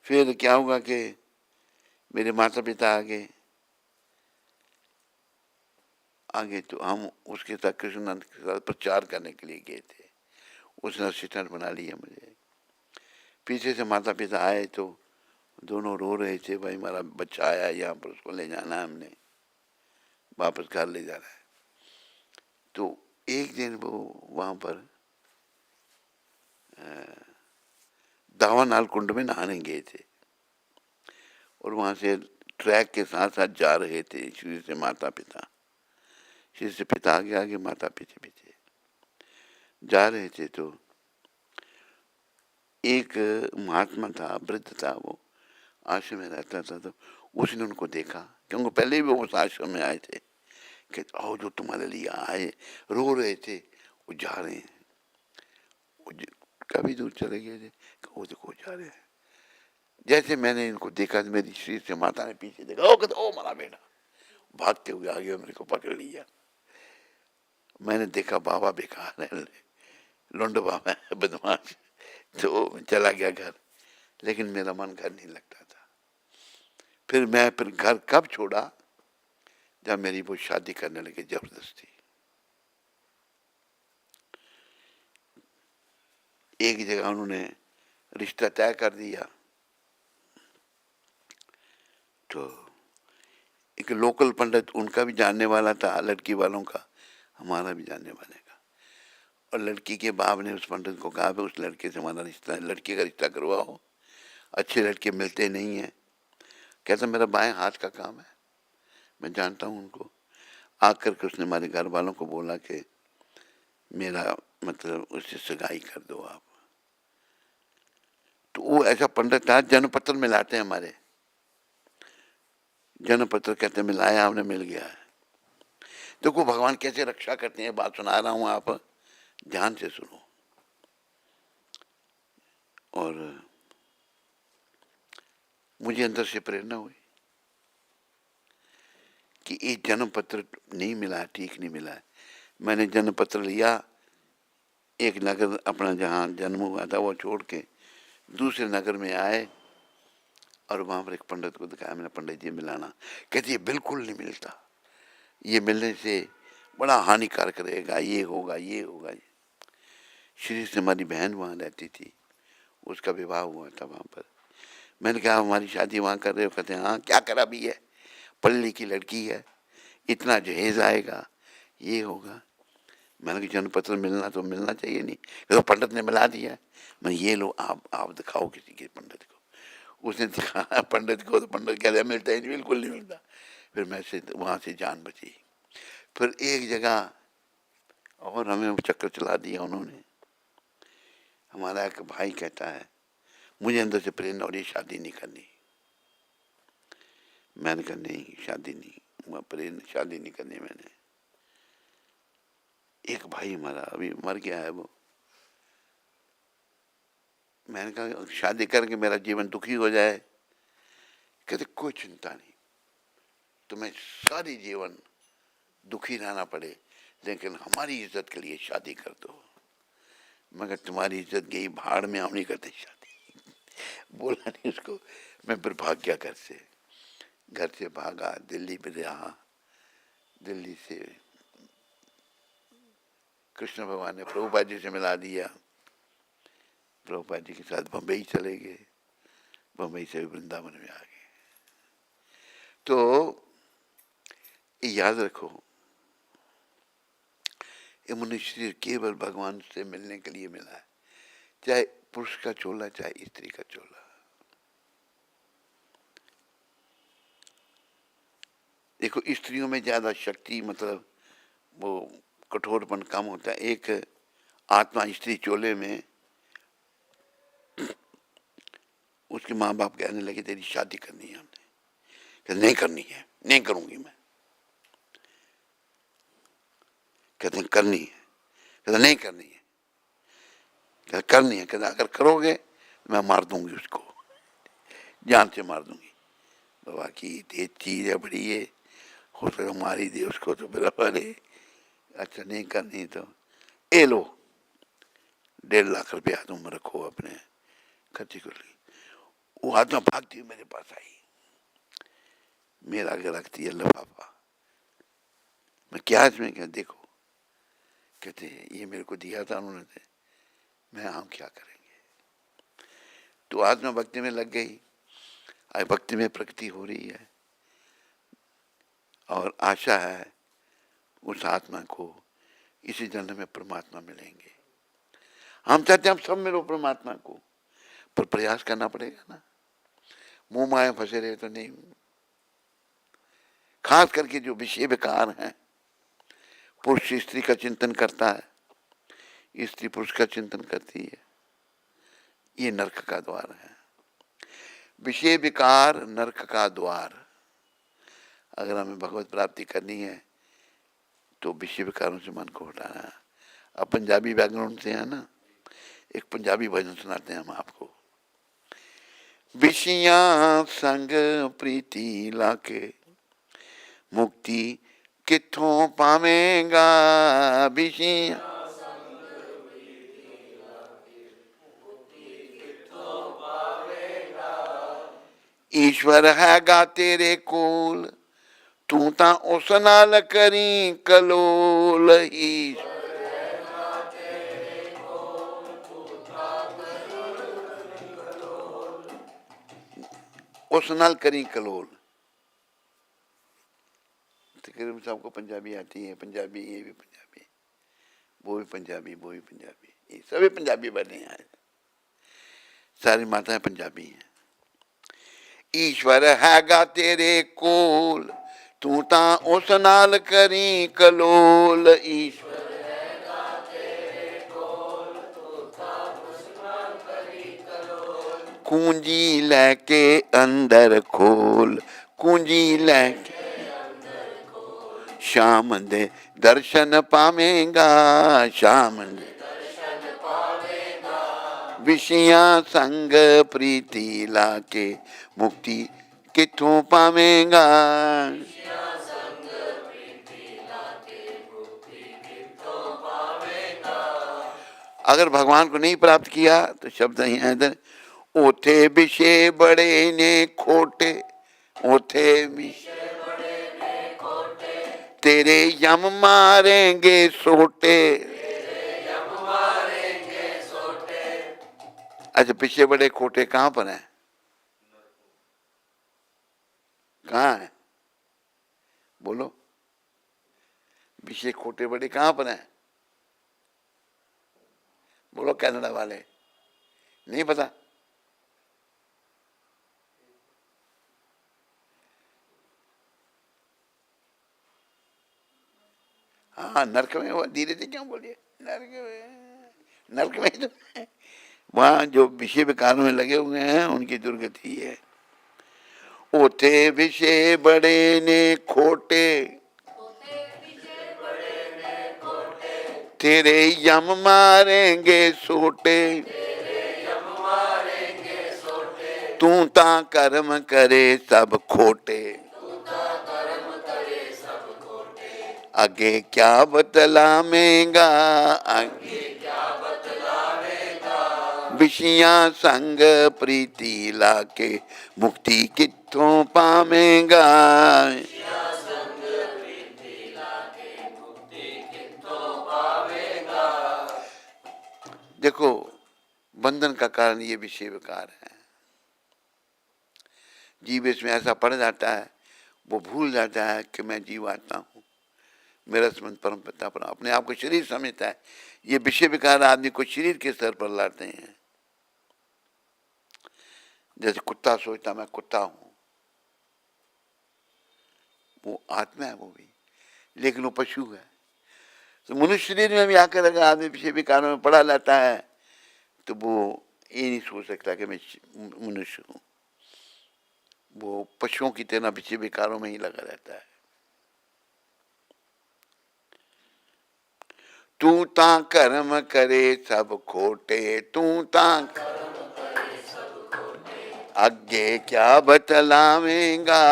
फिर क्या हुआ कि मेरे माता पिता आगे तो हम उसके साथ कृष्णानंद के साथ प्रचार करने के लिए गए थे। उसने असिस्टेंट बना लिया मुझे। पीछे से माता पिता आए तो दोनों रो रहे थे, भाई हमारा बच्चा आया यहाँ पर, उसको ले जाना है, हमने वापस घर ले जाना है। तो एक दिन वो वहाँ पर दावानाल कुंड में नहाने गए थे और वहाँ से ट्रैक के साथ साथ जा रहे थे, श्री से माता पिता, श्री से पिता आगे आगे माता पीछे पीछे जा रहे थे। तो एक महात्मा था, वृद्ध था, वो आश्रम में रहता था। तो उसने उनको देखा, क्योंकि पहले भी वो उस आश्रम में आए थे, कि आओ जो तुम्हारे लिए आए, रो रहे थे, वो जा रहे हैं। काफी दूर चले गए थे, वो देखो जा रहे हैं। जैसे मैंने इनको देखा, मेरी श्री से माता ने पीछे देखा, ओ कहते, ओ हमारा बेटा, भागते हुए आ गया, मेरे को पकड़ लिया। मैंने देखा बाबा बेकार है, लुंड बाबा है, बदमाश। तो चला गया घर, लेकिन मेरा मन घर नहीं लगता था। फिर घर कब छोड़ा? जब मेरी वो शादी करने लगे जबरदस्ती। एक जगह उन्होंने रिश्ता तय कर दिया, तो एक लोकल पंडित, उनका भी जानने वाला था, लड़की वालों का, हमारा भी जानने वाले का। और लड़की के बाप ने उस पंडित को कहा, उस लड़के से हमारा रिश्ता, लड़के का रिश्ता करवाओ, अच्छे लड़के मिलते नहीं हैं। कहता मेरा बाएं हाथ का काम है, मैं जानता हूँ उनको। आकर के उसने हमारे घर वालों को बोला कि मेरा मतलब उससे सगाई कर दो आप। तो वो ऐसा पंडित था, जन्मपत्र मिलाते हैं हमारे, जन्मपत्र कहते मिलाया हमने, मिल गया है। देखो भगवान कैसे रक्षा करते हैं, बात सुना रहा हूं, आप ध्यान से सुनो। और मुझे अंदर से प्रेरणा हुई कि ये जन्म पत्र नहीं मिला, ठीक नहीं मिला है। मैंने जन्म पत्र लिया, एक नगर अपना जहाँ जन्म हुआ था वो छोड़ के दूसरे नगर में आए और वहाँ पर एक पंडित को दिखाया, मैंने, पंडित जी मिलाना। कहती है बिल्कुल नहीं मिलता, ये मिलने से बड़ा हानिकारक रहेगा, ये होगा ये होगा। श्री से हमारी बहन वहाँ रहती थी, उसका विवाह हुआ था वहाँ पर। मैंने कहा हमारी शादी वहाँ कर रहे हो? कहते हैं हाँ, क्या करा भी है, पढ़ी लिखी लड़की है, इतना जहेज आएगा, ये होगा। मैंने कहा जन्म पत्र मिलना तो मिलना चाहिए नहीं, तो पंडित ने मिला दिया। मैं ये लो, आप दिखाओ किसी के पंडित को। उसने दिखाया पंडित को, तो पंडित कह रहा मिलता है, बिल्कुल नहीं मिलता। फिर मैं से वहाँ से जान बची। फिर एक जगह और हमें चक्कर चला दिया उन्होंने। हमारा एक भाई कहता है, मुझे अंदर से प्रेरणा और ये शादी नहीं करनी। मैंने कहा नहीं, शादी नहीं, प्रेरणा शादी नहीं करनी मैंने। एक भाई हमारा अभी मर गया है वो। मैंने कहा शादी करके मेरा जीवन दुखी हो जाए? कहते कोई चिंता नहीं, तुम्हें सारी जीवन दुखी रहना पड़े, लेकिन हमारी इज्जत के लिए शादी कर दो। मगर तुम्हारी इज्जत गई भाड़ में, हम नहीं करते शादी। बोला नहीं उसको। मैं फिर भाग गया घर से भागा, दिल्ली में रहा। दिल्ली से कृष्ण भगवान ने प्रभुपाद जी से मिला दिया, प्रभुपाद जी के साथ बम्बई चले गए। बम्बई से वृंदावन में आ गए। तो याद रखो, ये मनुष्य शरीर केवल भगवान से मिलने के लिए मिला है, चाहे पुरुष का चोला चाहे स्त्री का चोला। देखो स्त्रियों में ज्यादा शक्ति, मतलब वो कठोरपन कम होता है। एक आत्मा स्त्री चोले में, उसके माँ बाप कहने लगे तेरी शादी करनी है, हमने कहते नहीं करनी है, नहीं करूंगी मैं। कहते हैं करनी है, कहते नहीं करनी है, कहते करनी है, कहते अगर करोगे मैं मार दूंगी उसको, जान से मार दूंगी। बाबा की तेज चीज है बड़ी है, हो सके मार ही दे उसको तो फिर अरे अच्छा नहीं करनी तो ए लो 1.5 लाख रुपया तुम रखो अपने खर्चे को लिए। वो आत्मा भागती हुई मेरे पास आई, मेरा आगे रखती है लिफाफा। मैं क्या इसमें, क्या देखो, कहते ये मेरे को दिया था उन्होंने, मैं हम क्या करेंगे। तो आत्मा भक्ति में लग गई, आज भक्ति में प्रगति हो रही है और आशा है उस आत्मा को इसी जन्म में परमात्मा मिलेंगे। हम चाहते हैं हम सब मिलो परमात्मा को, पर प्रयास करना पड़ेगा ना। मुंह माया फंसे रहे तो नहीं। खास करके जो विषय विकार है, पुरुष स्त्री का चिंतन करता है, स्त्री पुरुष का चिंतन करती है, ये नरक का द्वार है। विषय विकार नरक का द्वार। अगर हमें भगवत प्राप्ति करनी है तो विषय विकारों से मन को हटाना है। अब पंजाबी बैकग्राउंड से है ना, एक पंजाबी भजन सुनाते हैं हम आपको। विषयां संग प्रीति लाके मुक्ति किथों पावेगा। विषयां ईश्वर हैगा तेरे कोल, तू ता उस नाल करी कलोल। ईश्वर उस नाल करी कलोल। तकरीबन सबको पंजाबी आती है, पंजाबी ये भी पंजाबी, वो भी पंजाबी, वो भी पंजाबी, ये सभी पंजाबी बने हैं, सारी माताएं पंजाबी हैं। ईश्वर हैगा तेरे कोल, तू ता उस नाल करी कलोल। ईश्वर कुंजी लेके अंदर खोल, कुंजी लेके शाम दे दर्शन पावेगा। शाम दे विषयां संग प्रीति लाके मुक्ति किथों पावेगा। अगर भगवान को नहीं प्राप्त किया तो शब्द ही है, ओथे विषय बड़े ने खोटे, ओथे विषय तेरे यम मारेंगे सोटे। अच्छा पीछे बड़े खोटे कहाँ पर हैं, कहाँ है बोलो, विषय खोटे बड़े कहाँ पर हैं बोलो, कनाडा वाले नहीं पता। हाँ नरक में, वो धीरे से क्यों बोलिए, नरक में, नरक में तो वहाँ जो विषय विकारों में लगे हुए हैं उनकी दुर्गति है। ओथे विषय बड़े ने खोटे, तेरे यम मारेंगे सोटे। तू ता कर्म करे सब खोटे, आगे क्या बतलावेगा। आगे विषयां संग प्रीति लाके मुक्ति किथों पावेगा। देखो बंधन का कारण ये विषय विकार है। जीव इसमें ऐसा पड़ जाता है, वो भूल जाता है कि मैं जीवात्मा हूँ, मेरा संबंध परम पिता पर, अपने आप को शरीर समझता है। ये विषय विकार आदमी को शरीर के स्तर पर लाते हैं। जैसे कुत्ता सोचता मैं कुत्ता हूं, वो आत्मा है वो भी, लेकिन वो पशु है। तो मनुष्य शरीर में भी आकर अगर आदमी विषय विकारों में पड़ा रहता है तो वो ये नहीं सोच सकता कि मैं मनुष्य हूं, वो पशुओं की तरह विषय विकारों में ही लगा रहता है। तू ता कर्म करे सब खोटे, तू ता आगे क्या बतलावेगा,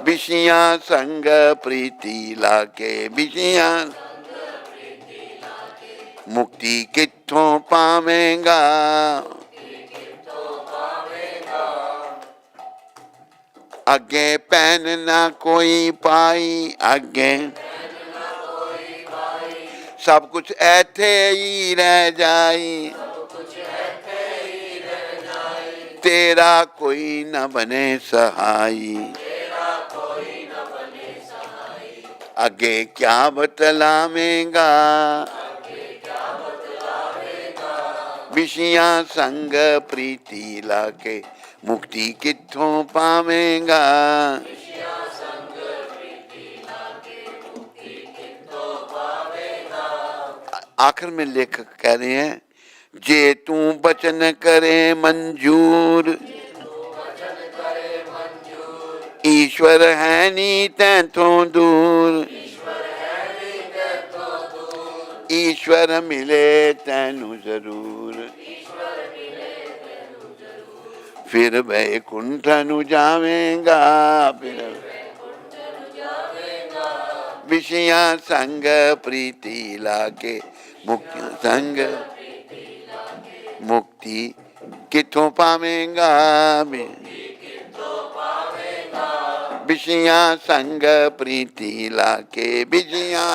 विषया संग प्रीति लाके, विषया मुक्ति कित्थों पावेगा, आगे पैन ना कोई पाई, आगे सब कुछ ऐथे ही रह जाई, तेरा कोई न बने सहाई, आगे क्या बतलावेगा, विषया संग प्रीति लाके मुक्ति कित्थों पावेगा। आखिर में लेखक कह रहे हैं, जे तू बचन करे मंजूर, ईश्वर है नी तैथों दूर, ईश्वर मिले तैनू जरूर, फिर वैकुंठ नु जावेगा, फिर विषया संग प्रीति लाके मुक्ति संग मुक्ति कित्थों पावेगा, विषया संग प्रीति लाके, विषया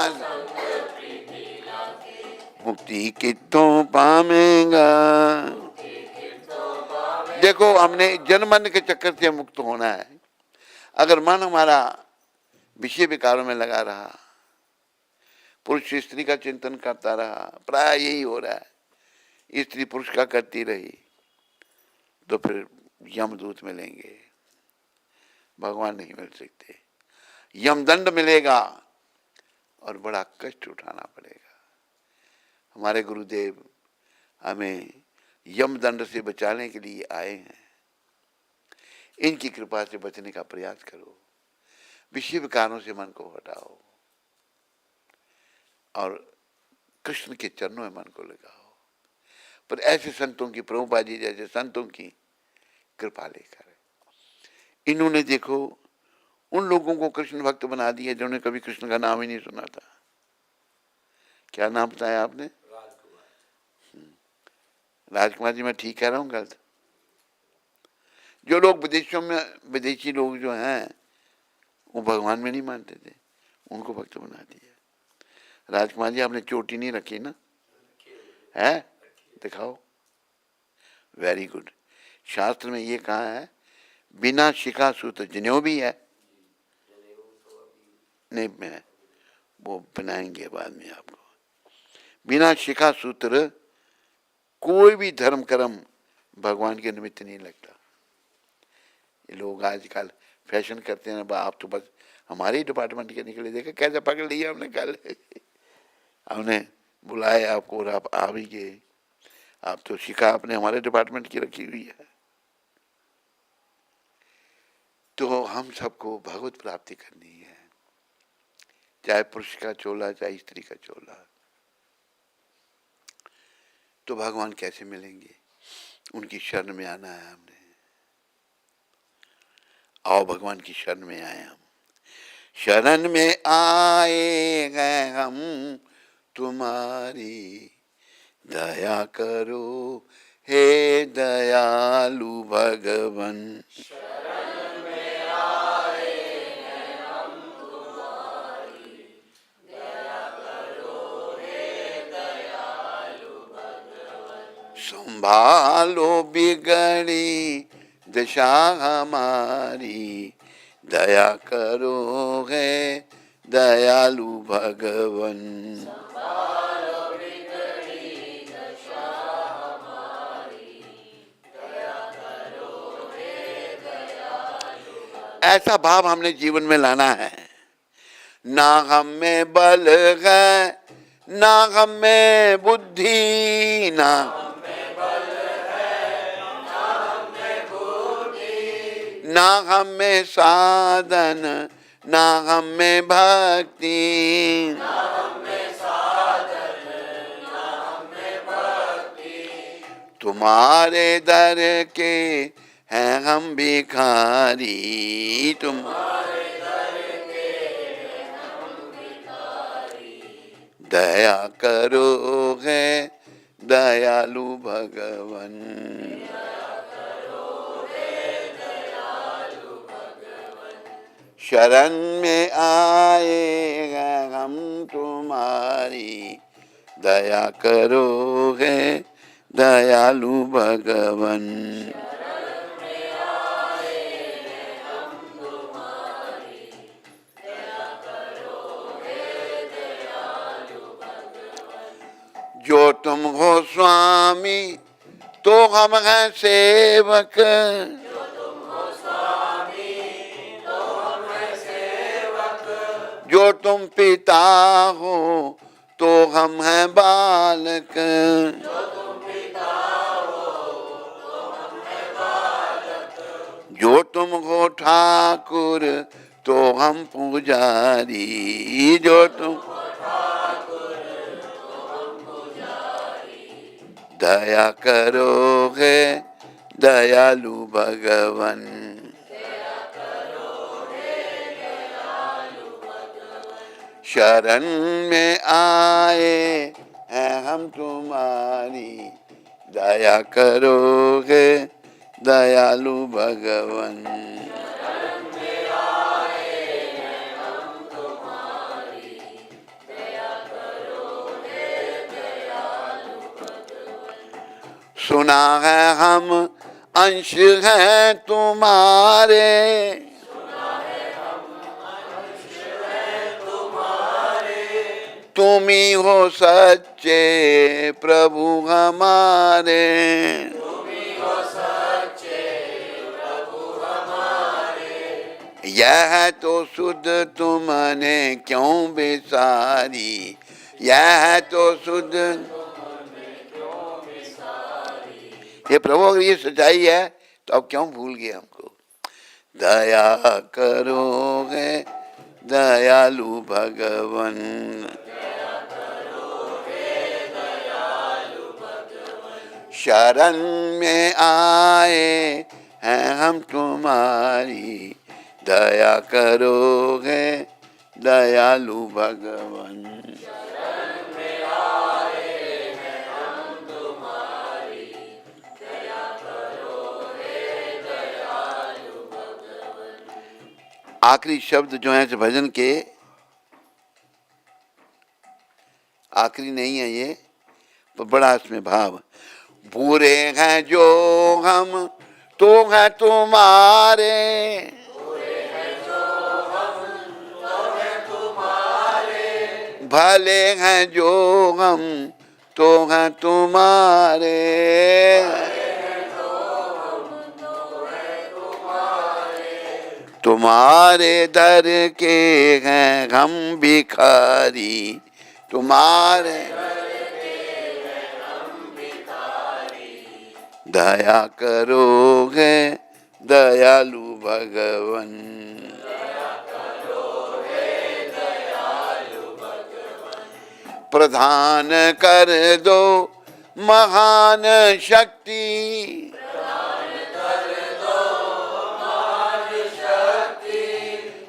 मुक्ति कित्थों पावेगा। देखो हमने जन्म मरण के चक्कर से मुक्त होना है। अगर मन हमारा विषय विकारों में लगा रहा, पुरुष स्त्री का चिंतन करता रहा, प्राय यही हो रहा है, स्त्री पुरुष का करती रही, तो फिर यमदूत मिलेंगे, भगवान नहीं मिल सकते, यमदंड मिलेगा और बड़ा कष्ट उठाना पड़ेगा। हमारे गुरुदेव हमें यमदंड से बचाने के लिए आए हैं। इनकी कृपा से बचने का प्रयास करो, विषय विकारों से मन को हटाओ और कृष्ण के चरणों में मन को लगाओ। पर ऐसे संतों की, प्रभुपाद जी जैसे संतों की कृपा लेकर, इन्होंने देखो उन लोगों को कृष्ण भक्त बना दिया जिन्होंने कभी कृष्ण का नाम ही नहीं सुना था। क्या नाम बताया आपने? राजकुमार जी, मैं ठीक कह रहा हूँ गलत? जो लोग विदेशों में, विदेशी लोग जो हैं वो भगवान में नहीं मानते थे, उनको भक्त बना दिया। राजकुमार जी आपने चोटी नहीं रखी ना? है, दिखाओ। Very good. शास्त्र में ये कहा है, बिना शिखा सूत्र, जनेऊ भी है नहीं, मैं वो बनाएंगे बाद में आपको। बिना शिखा सूत्र कोई भी धर्म कर्म भगवान के निमित्त नहीं लगता। ये लोग आजकल फैशन करते हैं, आप तो बस हमारे ही डिपार्टमेंट के निकले, देखा कैसे पकड़ लिया हमने कल हमने बुलाया आपको और आप आ भी गए। आप तो शिखा आपने हमारे डिपार्टमेंट की रखी हुई है। तो हम सबको भगवत प्राप्ति करनी है, चाहे पुरुष का चोला चाहे स्त्री का चोला। तो भगवान कैसे मिलेंगे? उनकी शरण में आना है हमने। आओ भगवान की शरण में आए हम, शरण में आए हैं हम तुम्हारी, दया करो हे दयालु भगवन। शरण में आए हैं हम तुम्हारी, दया करो हे दयालु भगवन। संभालो बिगड़ी दशा हमारी, दया करो है दयालु भगवन। ऐसा भाव हमने जीवन में लाना है। ना हम में बल है, ना हम में बुद्धि, ना हम में साधन, ना हम में भक्ति, तुम्हारे दर के हैं हम भिखारी, दया करो है दयालु भगवन। शरण में आए हैं हम तुम्हारी, दया करो है दयालु भगवन। जो तुम हो स्वामी तो हम हैं सेवक, जो तुम पिता हो तो हम हैं बालक, जो तुम हो ठाकुर तो हम पुजारी, जो तुम दया करोगे दयालु भगवन। शरण में आए हैं हम तुम्हारी, दया करोगे दयालु भगवन। सुना है हम अंश हैं तुम्हारे, तुम ही हो सच्चे प्रभु हमारे, यह तो सुध तुमने क्यों बेसारी, यह तो सुध। ये प्रभु अगर ये सच्चाई है तो अब क्यों भूल गए हमको। दया करोगे दयालु भगवन। शरण में आए हैं हम तुम्हारी, दया करोगे दयालु भगवन। आखिरी शब्द जो है भजन के, आखिरी नहीं है ये, पर बड़ा इसमें भाव। बुरे हैं जो हम तो हैं तुम्हारे, भले हैं जो हम तो हैं तुम्हारे, तुम्हारे दर के हैं हम भिखारी, तुम्हारे दया करोगे दयालु भगवन। प्रदान कर दो महान शक्ति,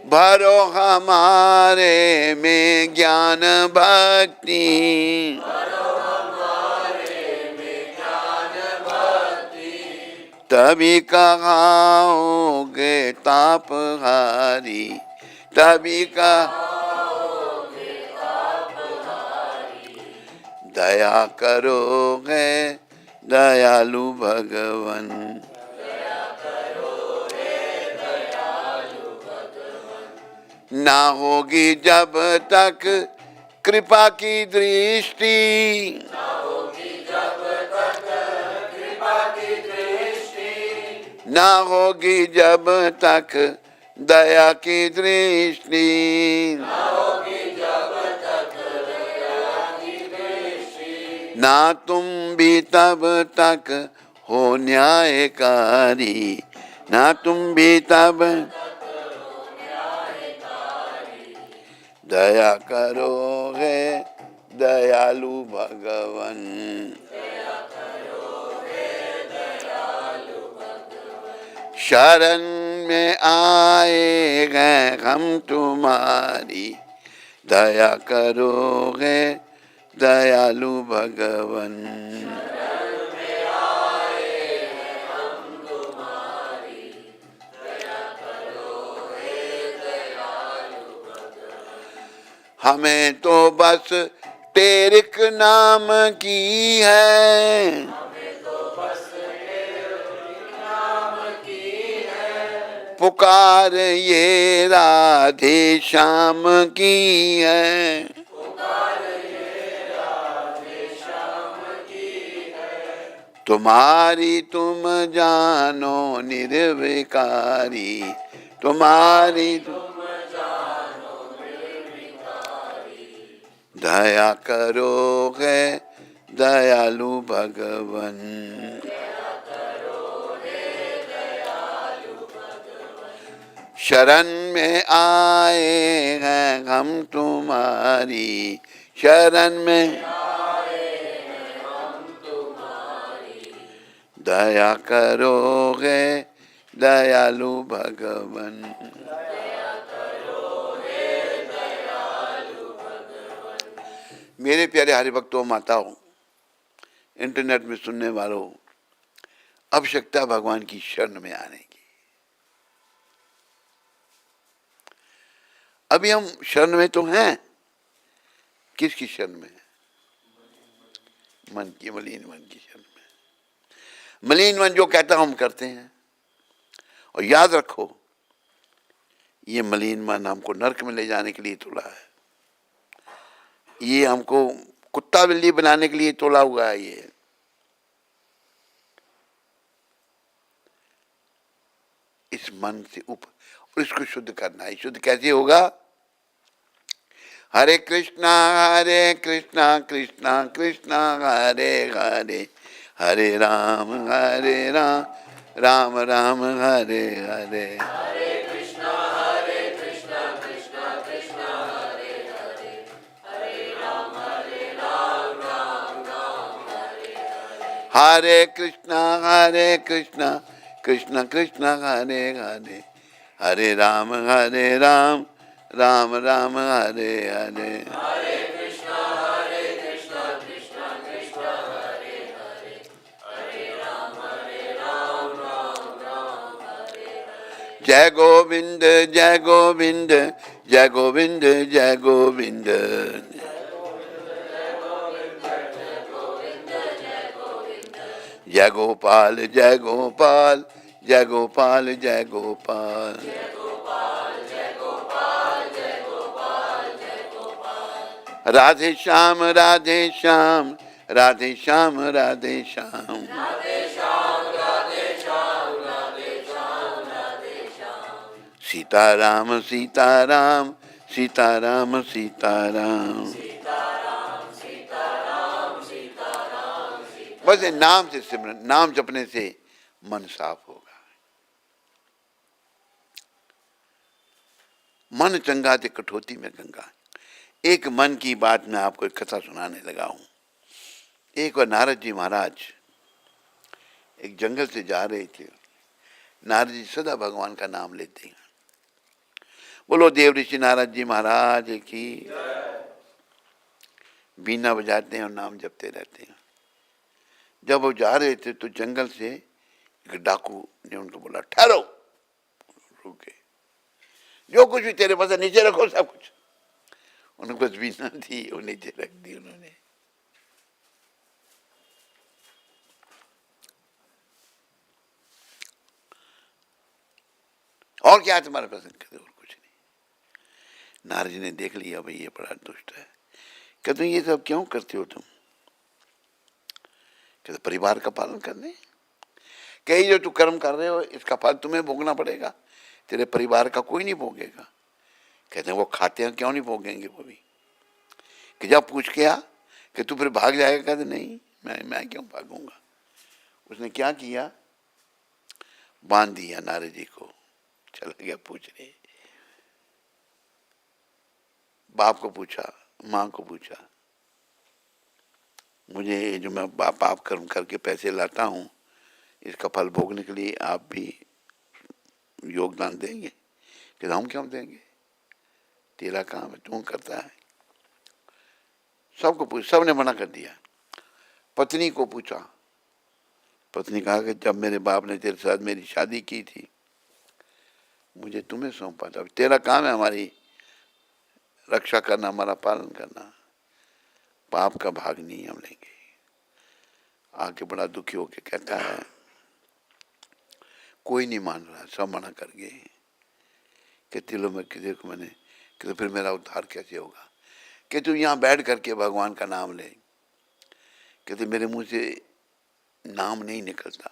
भरो हमारे में ज्ञान भक्ति, तभी कहाओगे तापहारी, तभी का दया करोगे दयालु भगवन। ना होगी जब तक कृपा की दृष्टि, ना होगी जब तक दया की दृष्टि, ना तुम भी तब तक हो न्यायकारी, ना तुम भी तब दया करोगे दयालु भगवन। शरण में आए हैं हम तुम्हारी, दया करोगे दयालु भगवन। हमें तो बस तेरिक नाम की है, पुकार ये राधे श्याम की है। तुम्हारी तुम जानो निर्विकारी, तुम्हारी दया करोगे दयालु भगवन। शरण में आए हैं हम तुम्हारी, शरण में दया करोगे दयालु भगवन। मेरे प्यारे हरिभक्तों, माताओं, इंटरनेट में सुनने वालों, आवश्यकता भगवान की शरण में आने की। अभी हम शरण में तो हैं, किसकी शरण में? मन की, मलिन मन की शरण में। मलिन मन जो कहता हम करते हैं। और याद रखो, ये मलिन मन हमको नरक में ले जाने के लिए तोला है, ये हमको कुत्ता बिल्ली बनाने के लिए तोला हुआ है। ये इस मन से ऊपर, और इसको शुद्ध करना है। शुद्ध कैसे होगा? हरे कृष्णा कृष्णा कृष्णा हरे हरे, हरे राम राम राम हरे हरे। हरे कृष्णा कृष्णा कृष्णा हरे हरे, हरे राम राम राम हरे हरे। हरे कृष्णा कृष्णा कृष्णा हरे हरे, हरे राम राम राम हरे हरे। हरे कृष्णा कृष्णा कृष्णा हरे हरे, हरे राम राम राम हरे हरे। जय गोविंद जय गोविंद जय गोविंद जय गोविंद, जय गोपाल जय गोपाल जय गोपाल जय गोपाल। राधे श्याम राधे श्याम राधे श्याम राधे श्याम, राधे श्याम राधे श्याम राधे श्याम राधे श्याम। सीताराम सीताराम सीताराम सीताराम। सीताराम सीताराम सीताराम। बस ये नाम से सिमरन, नाम जपने से मन साफ होगा। मन चंगा ते कठौती में गंगा। एक मन की बात मैं आपको एक कथा सुनाने लगा हूं। एक बार नारद जी महाराज एक जंगल से जा रहे थे। नारद जी सदा भगवान का नाम लेते हैं। बोलो देव ऋषि नारद जी महाराज की। बीना बजाते हैं और नाम जपते रहते हैं। जब वो जा रहे थे तो जंगल से एक डाकू ने उनको बोला, ठहरो। रुके, जो कुछ भी तेरे पास है नीचे रखो, सब कुछ। उनको कुछ बीना थी, वो नीचे रख दी उन्होंने। और क्या तुम्हारे पसंद? कहते और कुछ नहीं। नारद जी ने देख लिया भाई ये बड़ा दुष्ट है। कहते ये सब क्यों करते हो तुम? कहते परिवार का पालन करने। कहीं जो तू कर्म कर रहे हो इसका फल तुम्हें भोगना पड़ेगा, तेरे परिवार का कोई नहीं भोगेगा। कहते हैं वो खाते हैं क्यों नहीं भोगेंगे वो भी? कि जब पूछ के आ कि तू फिर भाग जाएगा? कहते नहीं, मैं क्यों भागूंगा। उसने क्या किया, बांध दिया नारद जी को, चला गया पूछने। बाप को पूछा, माँ को पूछा, मुझे जो मैं पाप कर्म करके पैसे लाता हूँ इसका फल भोगने के लिए आप भी योगदान देंगे? कि हम क्यों देंगे, तेरा काम है, तू करता है। सबको पूछ, सबने मना कर दिया। पत्नी को पूछा, पत्नी कहा कि जब मेरे बाप ने तेरे साथ मेरी शादी की थी मुझे तुम्हें सौंपा था, तेरा काम है हमारी रक्षा करना, हमारा पालन करना, पाप का भाग नहीं हम लेंगे। आके बड़ा दुखी होके कहता है कोई नहीं मान रहा, सब मना कर गए। कहती लो मैं किसी को मैंने, कि फिर मेरा उद्धार कैसे होगा? कि तू यहाँ बैठ करके भगवान का नाम ले। कहते मेरे मुंह से नाम नहीं निकलता।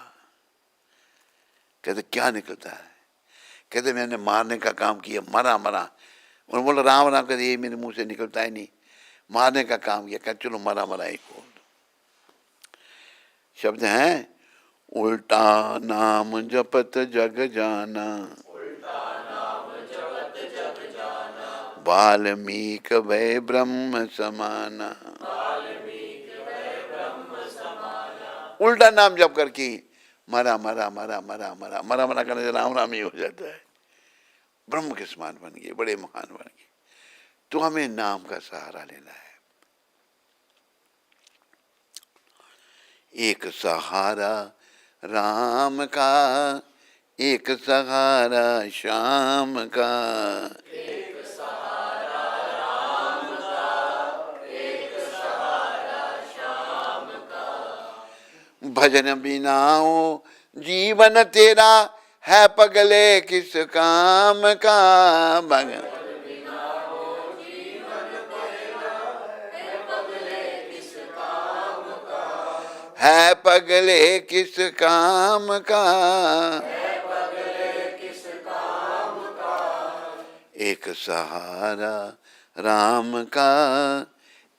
कहते क्या निकलता है? कहते मैंने मारने का काम किया, मरा मरा। उन्होंने बोला राम राम, कहते ये मेरे मुंह से निकलता है नहीं, मारने का काम किया। कहते चलो मरा मरा एक बोल। शब्द हैं उल्टा नाम जपत जग जाना, वाल्मीकि वै ब्रह्म समाना। उल्टा नाम जप करके मरा मरा मरा मरा मरा मरा मरा करने से राम राम ही हो जाता है। ब्रह्म के समान बन गए, बड़े महान बन गए। तो हमें नाम का सहारा लेना है। एक सहारा राम का, एक सहारा श्याम का, एक सहारा राम का, एक सहारा श्याम का। भजन बिनाओ जीवन तेरा है पगले किस काम का। भगन है पगले किस काम का, एक सहारा राम का,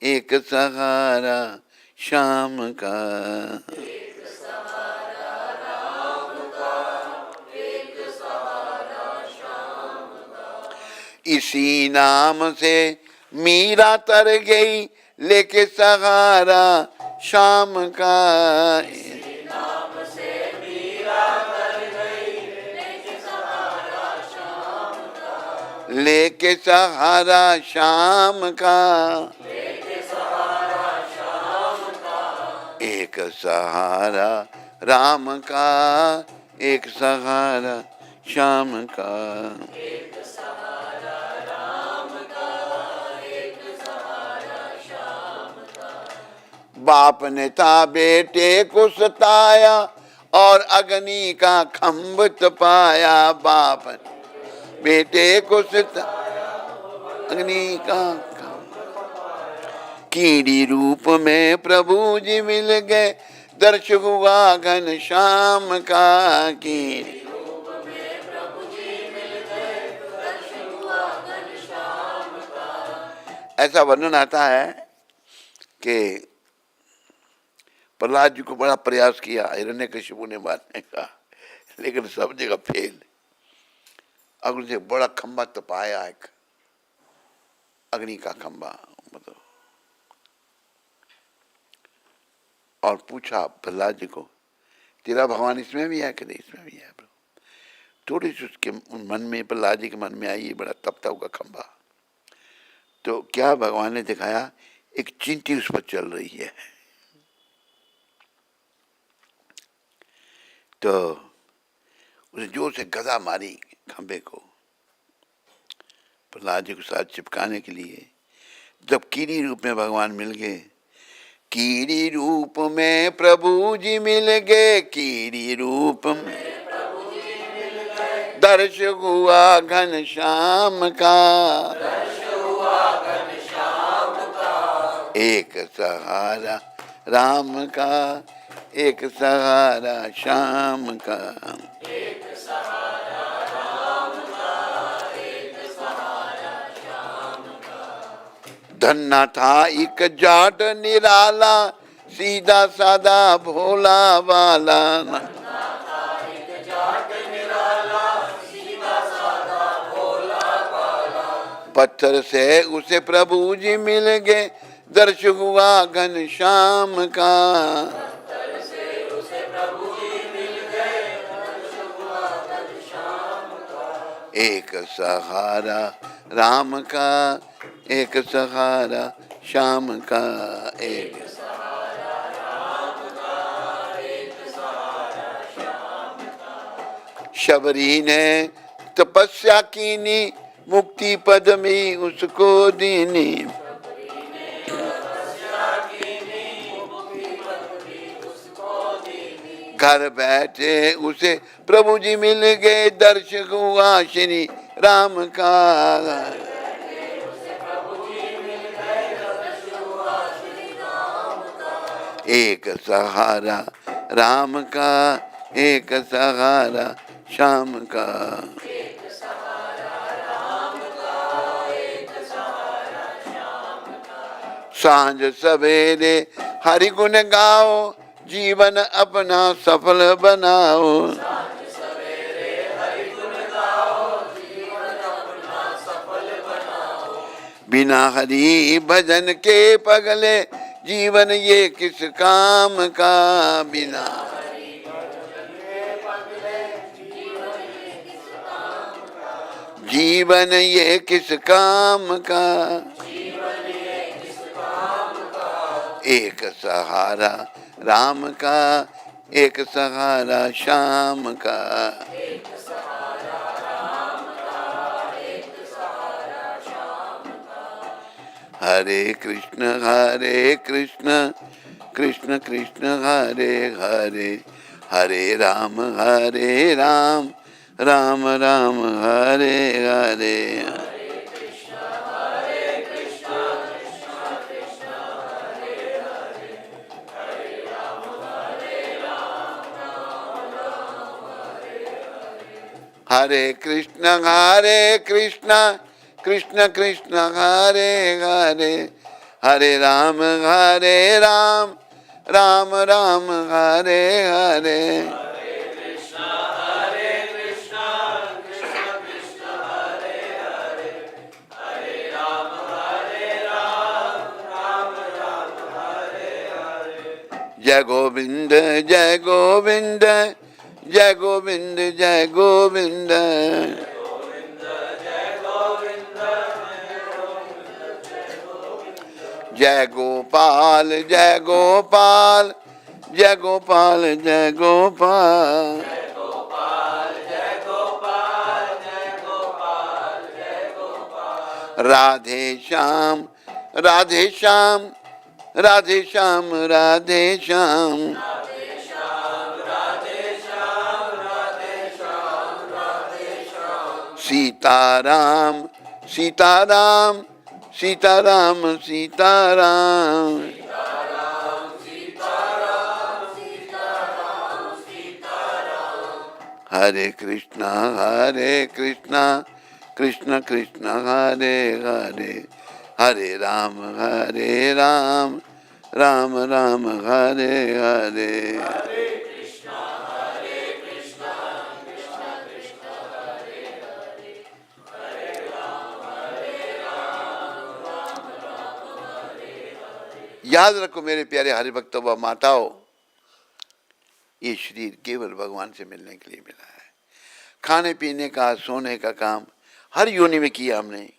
एक सहारा श्याम का। इसी नाम से मीरा तर गई लेके सहारा शाम का। लेके सहारा शाम का, एक सहारा राम का, एक सहारा श्याम का। बाप ने था बेटे को सताया और अग्नि का खम्भ तपाया। बाप ने बेटे को सताया, अग्नि का खम्भ। कीड़ी रूप में प्रभु जी मिल गए, दर्श हुआ घन श्याम का। कीड़ी ऐसा वर्णन आता है कि प्रहलाद जी को बड़ा प्रयास किया हिरण्यकशिपु ने मारने का, लेकिन सब जगह फेल। अग्नि से बड़ा खंबा तपाया, एक अग्नि का खंबा मतलब, और पूछा प्रहलाद जी को तेरा भगवान इसमें भी है? कि इसमें भी है। थोड़ी सी उसके मन में, प्रहलाद जी के मन में आई बड़ा तपता हुआ खंबा। तो क्या भगवान ने दिखाया, एक चींटी उस पर चल रही है। तो उसने जोर से गदा मारी खंबे को प्रहलाद जी को साथ चिपकाने के लिए। जब कीड़ी रूप में भगवान मिल गए, कीड़ी रूप में प्रभु जी मिल गए, कीड़ी रूप में दर्श हुआ घनश्याम का, एक सहारा राम का, एक सहारा श्याम का। धन्ना था एक जाट निराला, सीधा सादा भोला वाला। पत्थर से उसे प्रभु जी मिल गए, दर्श हुआ घनश्याम का। एक सहारा राम का, एक सहारा श्याम का। एक शबरी ने तपस्या कीनी, मुक्ति पद में उसको दीनी। घर बैठे उसे प्रभु जी मिल गए, दर्श हुआ श्री राम का। एक सहारा राम का, एक सहारा श्याम का। सांझ सवेरे हरि गुण गाओ, जीवन अपना सफल बनाओ। बिना हरि भजन के पगले, जीवन ये किस काम का। बिना जीवन ये किस काम का। एक सहारा राम का, एक सहारा श्याम का। हरे कृष्ण कृष्ण कृष्ण हरे हरे, हरे राम राम राम हरे हरे। हरे कृष्ण कृष्ण कृष्ण हरे हरे, हरे राम राम राम हरे हरे। जय गोविंद जय गोविंद, जय गोविंद जय गोविंद। जय गोपाल जय गोपाल, जय गोपाल जय गोपाल। राधे श्याम राधे श्याम, राधे श्याम राधे श्याम। सीताराम सीताराम सीताराम सीताराम। हरे कृष्णा कृष्ण कृष्ण हरे हरे, हरे राम राम राम हरे हरे। याद रखो मेरे प्यारे हरि भक्तों व माताओं, ये शरीर केवल भगवान से मिलने के लिए मिला है। खाने पीने का सोने का काम हर योनि में किया हमने,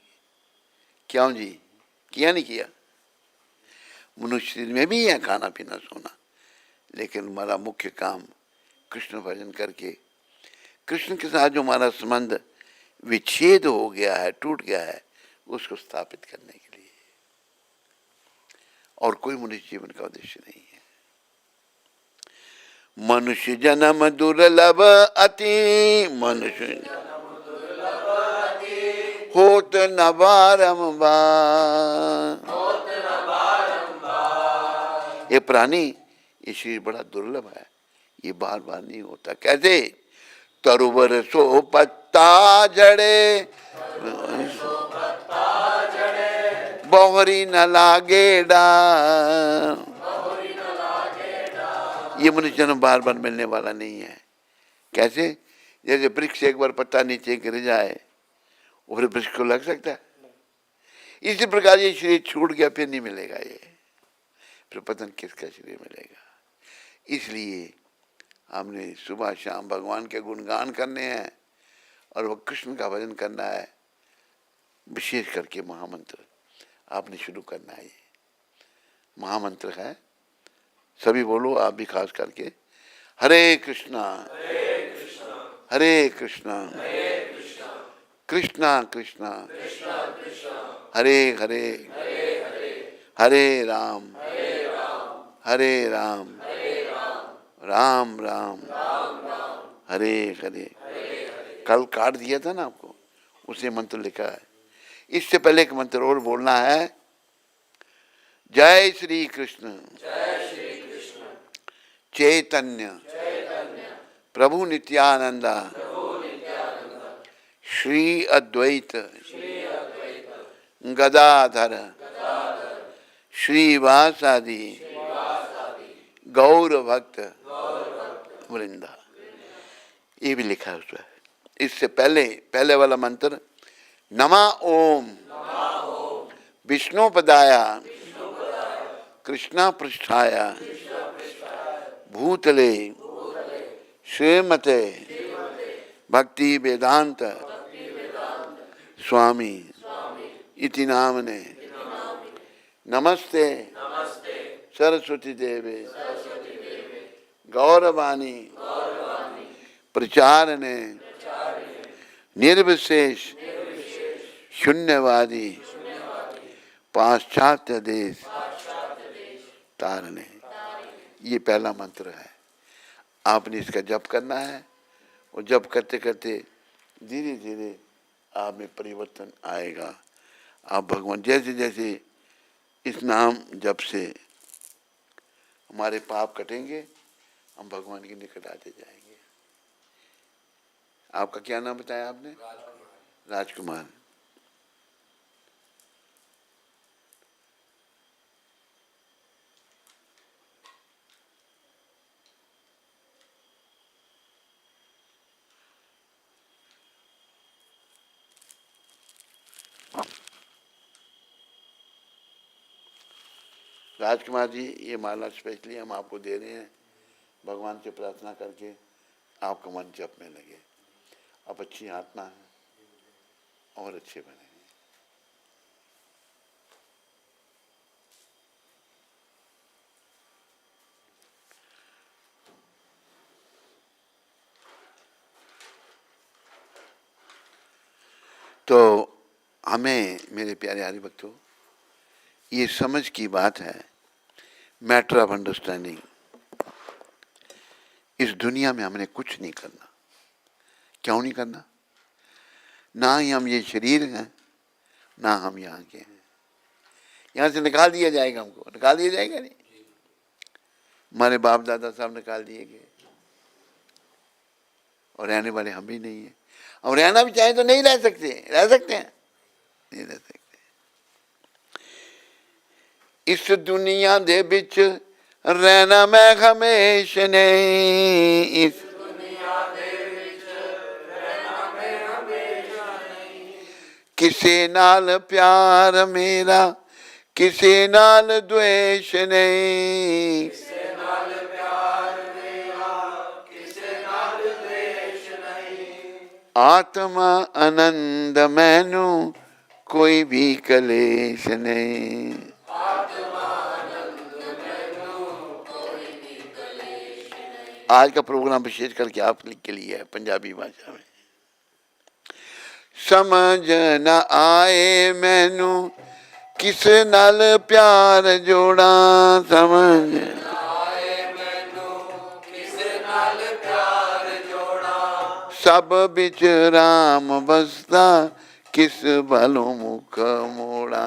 क्यों जी? किया नहीं किया? मनुष्य शरीर में भी है खाना पीना सोना, लेकिन हमारा मुख्य काम कृष्ण भजन करके कृष्ण के साथ जो हमारा संबंध विच्छेद हो गया है, टूट गया है, उसको स्थापित करने के लिए, और कोई मनुष्य जीवन का उद्देश्य नहीं है। मनुष्य जन्म दुर्लभ अति, मनुष्य होत न बारंबार। होत न बारंबार। ये प्राणी, ये शरीर बड़ा दुर्लभ है, ये बार बार नहीं होता। कैसे? तरुवर सो पत्ता जड़े, बहुरी न लागे डार। ये मनुष्य जन्म बार बार मिलने वाला नहीं है। कैसे? जैसे वृक्ष एक बार पत्ता नीचे गिर जाए और वृक्ष को लग सकता है? इसी प्रकार ये शरीर छूट गया, फिर नहीं मिलेगा, ये फिर पतन किसका शरीर मिलेगा। इसलिए हमने सुबह शाम भगवान के गुणगान करने हैं और वो कृष्ण का भजन करना है। विशेष करके महामंत्र आपने शुरू करना है। ये महामंत्र है, सभी बोलो, आप भी खास करके। हरे कृष्णा हरे कृष्णा कृष्णा कृष्णा हरे हरे हरे राम हरे राम राम राम हरे हरे। कल कार्ड दिया था ना आपको, उसे मंत्र लिखा है। इससे पहले एक मंत्र और बोलना है, जय श्री कृष्ण चैतन्य प्रभु नित्यानंद श्री अद्वैत गदाधर श्रीवासादि गौर भक्त वृंदा। ये भी लिखा है उसमें। इससे पहले वाला मंत्र, नमा ओम विष्णुपदाय कृष्णा पृष्ठाय भूतले श्रीमते भक्ति वेदांत स्वामी इति नामने नमस्ते सरस्वती देवे गौरवाणी प्रचारणे निर्विशेष शून्यवादी पाश्चात्य देश तारने। ये पहला मंत्र है। आपने इसका जप करना है और जप करते करते धीरे धीरे आप में परिवर्तन आएगा। आप भगवान जैसे जैसे इस नाम जप से हमारे पाप कटेंगे, हम भगवान के निकट आते जाएंगे। आपका क्या नाम बताया आपने? राजकुमार। राजकुमार जी, ये माला स्पेशली हम आपको दे रहे हैं, भगवान से प्रार्थना करके आपका मन जप में लगे, आप अच्छी आत्मा है और अच्छे बने। तो हमें, मेरे प्यारे हरि भक्तों, ये समझ की बात है, मैटर ऑफ अंडरस्टैंडिंग। इस दुनिया में हमने कुछ नहीं करना। क्यों नहीं करना? ना ही हम ये शरीर हैं, ना हम यहाँ के हैं। यहाँ से निकाल दिया जाएगा, हमको निकाल दिया जाएगा नहीं। हमारे बाप दादा साहब निकाल दिए गए और रहने वाले हम भी नहीं है। और रहना भी चाहे तो नहीं रह सकते। रह सकते हैं? नहीं रह सकते। इस दुनिया दे विच रहना मैं हमेश नहीं। इस दुनिया दे विच रहना मैं हमेश नहीं। किसे नाल प्यार मेरा, किसे नाल द्वेष नहीं। किसे नाल प्यार मेरा, किसे नाल द्वेष नहीं। आत्मा आनंद मैनू कोई भी कलेश नहीं। आज का प्रोग्राम विशेष करके आप के लिए है, पंजाबी भाषा में। समझ न आए मैनू किस नाल प्यार जोड़ा। समझ न आए मैनू किस नाल प्यार जोड़ा। सब बिच राम बसदा किस भलो मुख मोड़ा।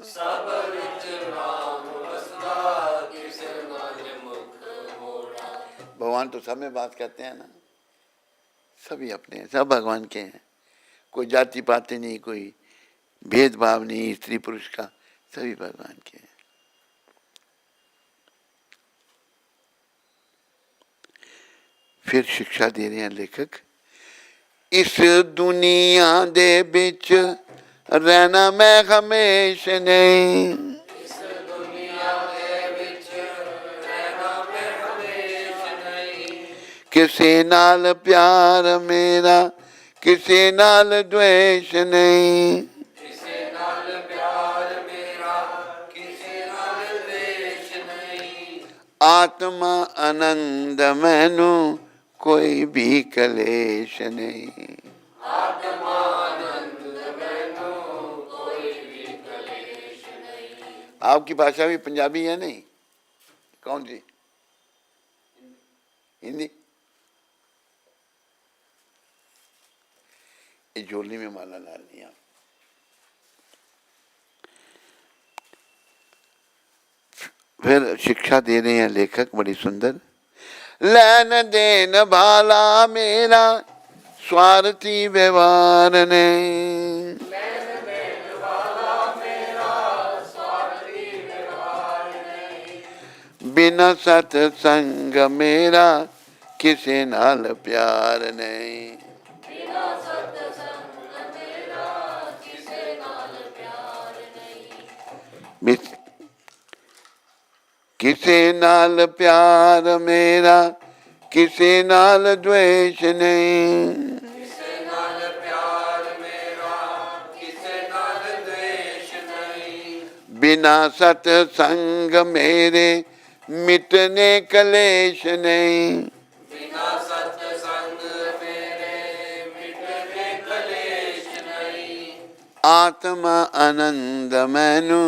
सब विच राम बसदा किस मन मुख मोड़ा। भगवान तो सब में बात करते हैं ना, सभी अपने हैं, सब भगवान के हैं, कोई जाति पाति नहीं, कोई भेदभाव नहीं स्त्री पुरुष का, सभी भगवान के हैं। फिर शिक्षा दे रहे हैं लेखक, इस दुनिया दे बिच रहना मैं हमेश नहीं। इस दुनिया दे विच रहना मैं हमेश नहीं। किसी नाल प्यार मेरा किसी नाल द्वेष नहीं। किसे नाल प्यार मेरा किसे नाल द्वेष नहीं। आत्मा आनंद मैनू कोई भी कलेश नहीं। आत्मानंद मैनू कोई भी कलेश नहीं। आपकी भाषा भी पंजाबी है नहीं? कौन सी? हिंदी? ये झोली में माला डालनी है। फिर शिक्षा दे रहे हैं लेखक बड़ी सुंदर, लैन देन भाला मेरा स्वार्थी व्यवहार ने। लैन देन वाला मेरा स्वार्थी व्यवहार नहीं। बिना सत्संग मेरा किसी नाल प्यार नहीं। बिना सत्संग मेरा किसे नाल प्यार नहीं। किसी नाल प्यार मेरा किसी नाल द्वेष नहीं। किसे नाल प्यार मेरा किसे नाल द्वेष नहीं। बिना सत्संग मेरे मिटने कलेश नहीं। बिना सत्संग मेरे मिटने कलेश नहीं। आत्मा आनंद मैनू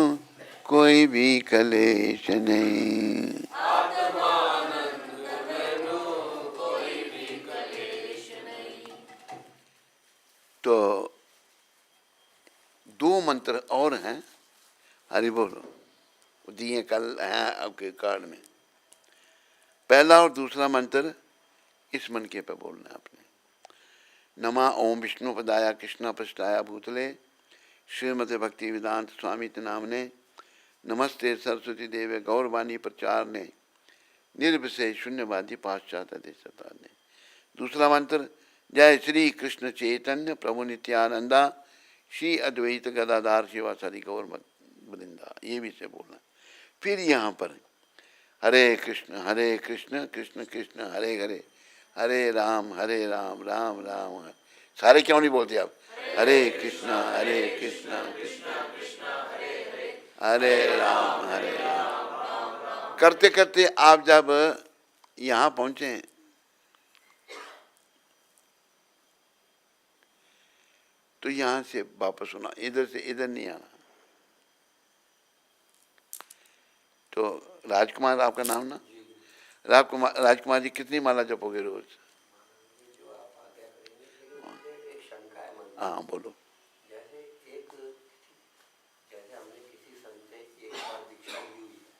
कोई भी कलेश नहीं। आत्मानंद मैनू कोई भी कलेश नहीं। तो दो मंत्र और हैं, हरि बोलो, दिए कल हैं आपके कार्ड में। पहला और दूसरा मंत्र इस मन के पे बोलना है आपने। नमा ओम विष्णु पदाया कृष्ण पृष्ठाया भूतले श्रीमते भक्ति वेदांत स्वामी नामने नमस्ते सरस्वती देवे गौरवाणी प्रचार ने निर्विशेष शून्यवादी पाश्चात्य देशता ने। दूसरा मंत्र जय श्री कृष्ण चैतन्य प्रभु नित्यानंदा श्री अद्वैत गदाधार शिवासादि गौर वृंदा, ये भी से बोलना। फिर यहाँ पर हरे कृष्ण कृष्ण कृष्ण हरे हरे हरे राम राम राम हरे। सारे क्यों नहीं बोलते आप? हरे कृष्ण कृष्ण कृष्ण हरे राम करते करते आप जब यहाँ पहुंचे तो यहाँ से वापस होना, इधर से इधर नहीं आना। तो राजकुमार आपका नाम ना? राजकुमार जी कितनी माला जपोगे रोज? हाँ बोलो। जैसे हमने किसी संत से एक बार दीक्षा ली हुई है,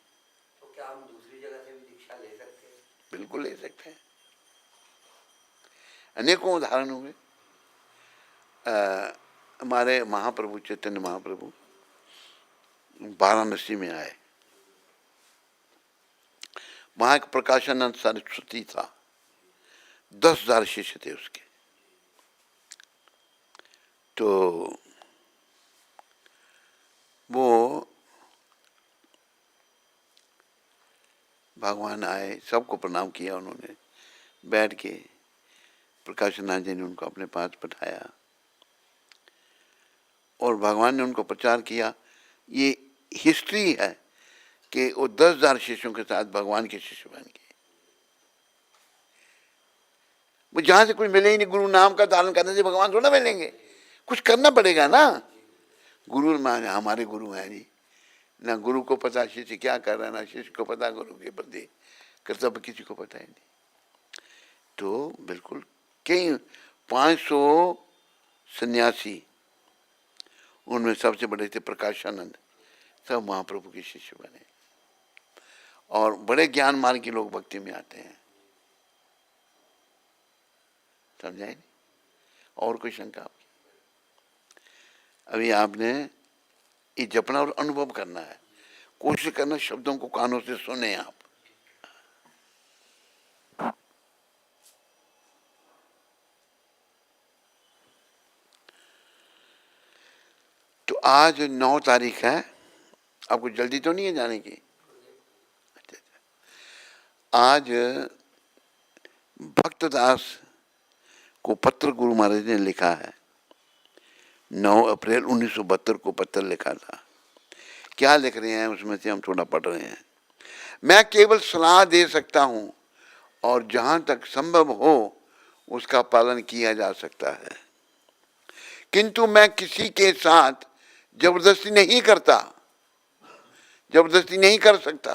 तो क्या हम दूसरी जगह से भी दीक्षा ले सकते हैं? बिल्कुल ले सकते हैं, अनेकों उदाहरण हुए। हमारे महाप्रभु चैतन्य महाप्रभु वाराणसी में आए, वहां एक प्रकाशानंद सरस्वती था, 10,000 शिष्य थे उसके। तो वो भगवान आए, सबको प्रणाम किया उन्होंने, बैठ के प्रकाशनाथ जी ने उनको अपने पास बैठाया और भगवान ने उनको प्रचार किया। ये हिस्ट्री है कि वो 10,000 शिष्यों के साथ भगवान के शिष्य बन गए। वो जहां से कुछ मिले ही नहीं, गुरु नाम का धारण करने से भगवान थोड़ा मिलेंगे, कुछ करना पड़ेगा ना। गुरु मान हमारे गुरु हैं जी, ना गुरु को पता शिष्य क्या कर रहा है, ना शिष्य को पता गुरु के प्रति कर्तव्य किसी को पता ही नहीं। तो बिल्कुल कई 500 सन्यासी उनमें सबसे बड़े थे प्रकाशानंद, सब महाप्रभु के शिष्य बने। और बड़े ज्ञान मार्ग के लोग भक्ति में आते हैं, समझाए? और कोई शंका आपकी? अभी आपने ये जपना और अनुभव करना है, कोशिश करना शब्दों को कानों से सुने आप। तो आज 9 तारीख है, आपको जल्दी तो नहीं है जाने की? आज भक्तदास को पत्र गुरु महाराज ने लिखा है, 9 अप्रैल 1972 को पत्र लिखा था। क्या लिख रहे हैं उसमें से हम थोड़ा पढ़ रहे हैं। मैं केवल सलाह दे सकता हूं और जहां तक संभव हो उसका पालन किया जा सकता है, किंतु मैं किसी के साथ जबरदस्ती नहीं करता, जबरदस्ती नहीं कर सकता,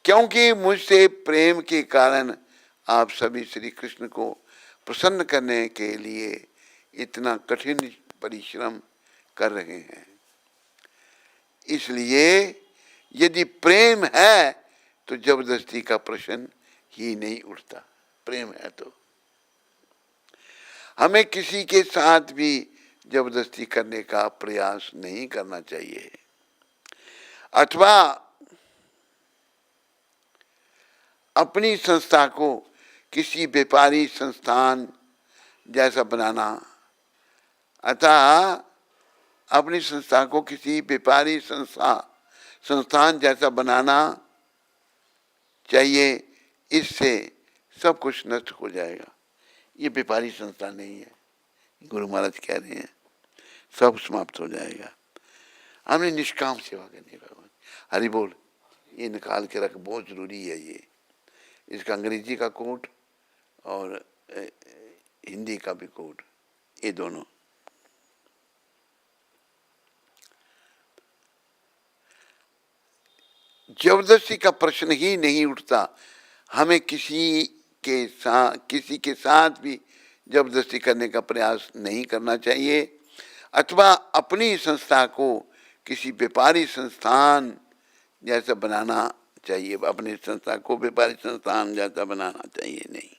क्योंकि मुझसे प्रेम के कारण आप सभी श्री कृष्ण को प्रसन्न करने के लिए इतना कठिन परिश्रम कर रहे हैं। इसलिए यदि प्रेम है तो जबरदस्ती का प्रश्न ही नहीं उठता। प्रेम है तो हमें किसी के साथ भी जबरदस्ती करने का प्रयास नहीं करना चाहिए, अथवा अपनी संस्था को किसी व्यापारी संस्थान जैसा बनाना, अतः अपनी संस्था को किसी व्यापारी संस्थान जैसा बनाना चाहिए, इससे सब कुछ नष्ट हो जाएगा। ये व्यापारी संस्था नहीं है, गुरु महाराज कह रहे हैं, सब समाप्त हो जाएगा। हमने निष्काम सेवा करनी है भगवान। हरि बोल, ये निकाल के रख, बहुत जरूरी है ये। इसका अंग्रेजी का कोड और हिंदी का भी कोड, ये दोनों। जबरदस्ती का प्रश्न ही नहीं उठता। हमें किसी के साथ भी जबरदस्ती करने का प्रयास नहीं करना चाहिए, अथवा अपनी संस्था को किसी व्यापारी संस्थान जैसा बनाना चाहिए। अपनी संस्था को व्यापारी संस्थान जैसा बनाना चाहिए नहीं,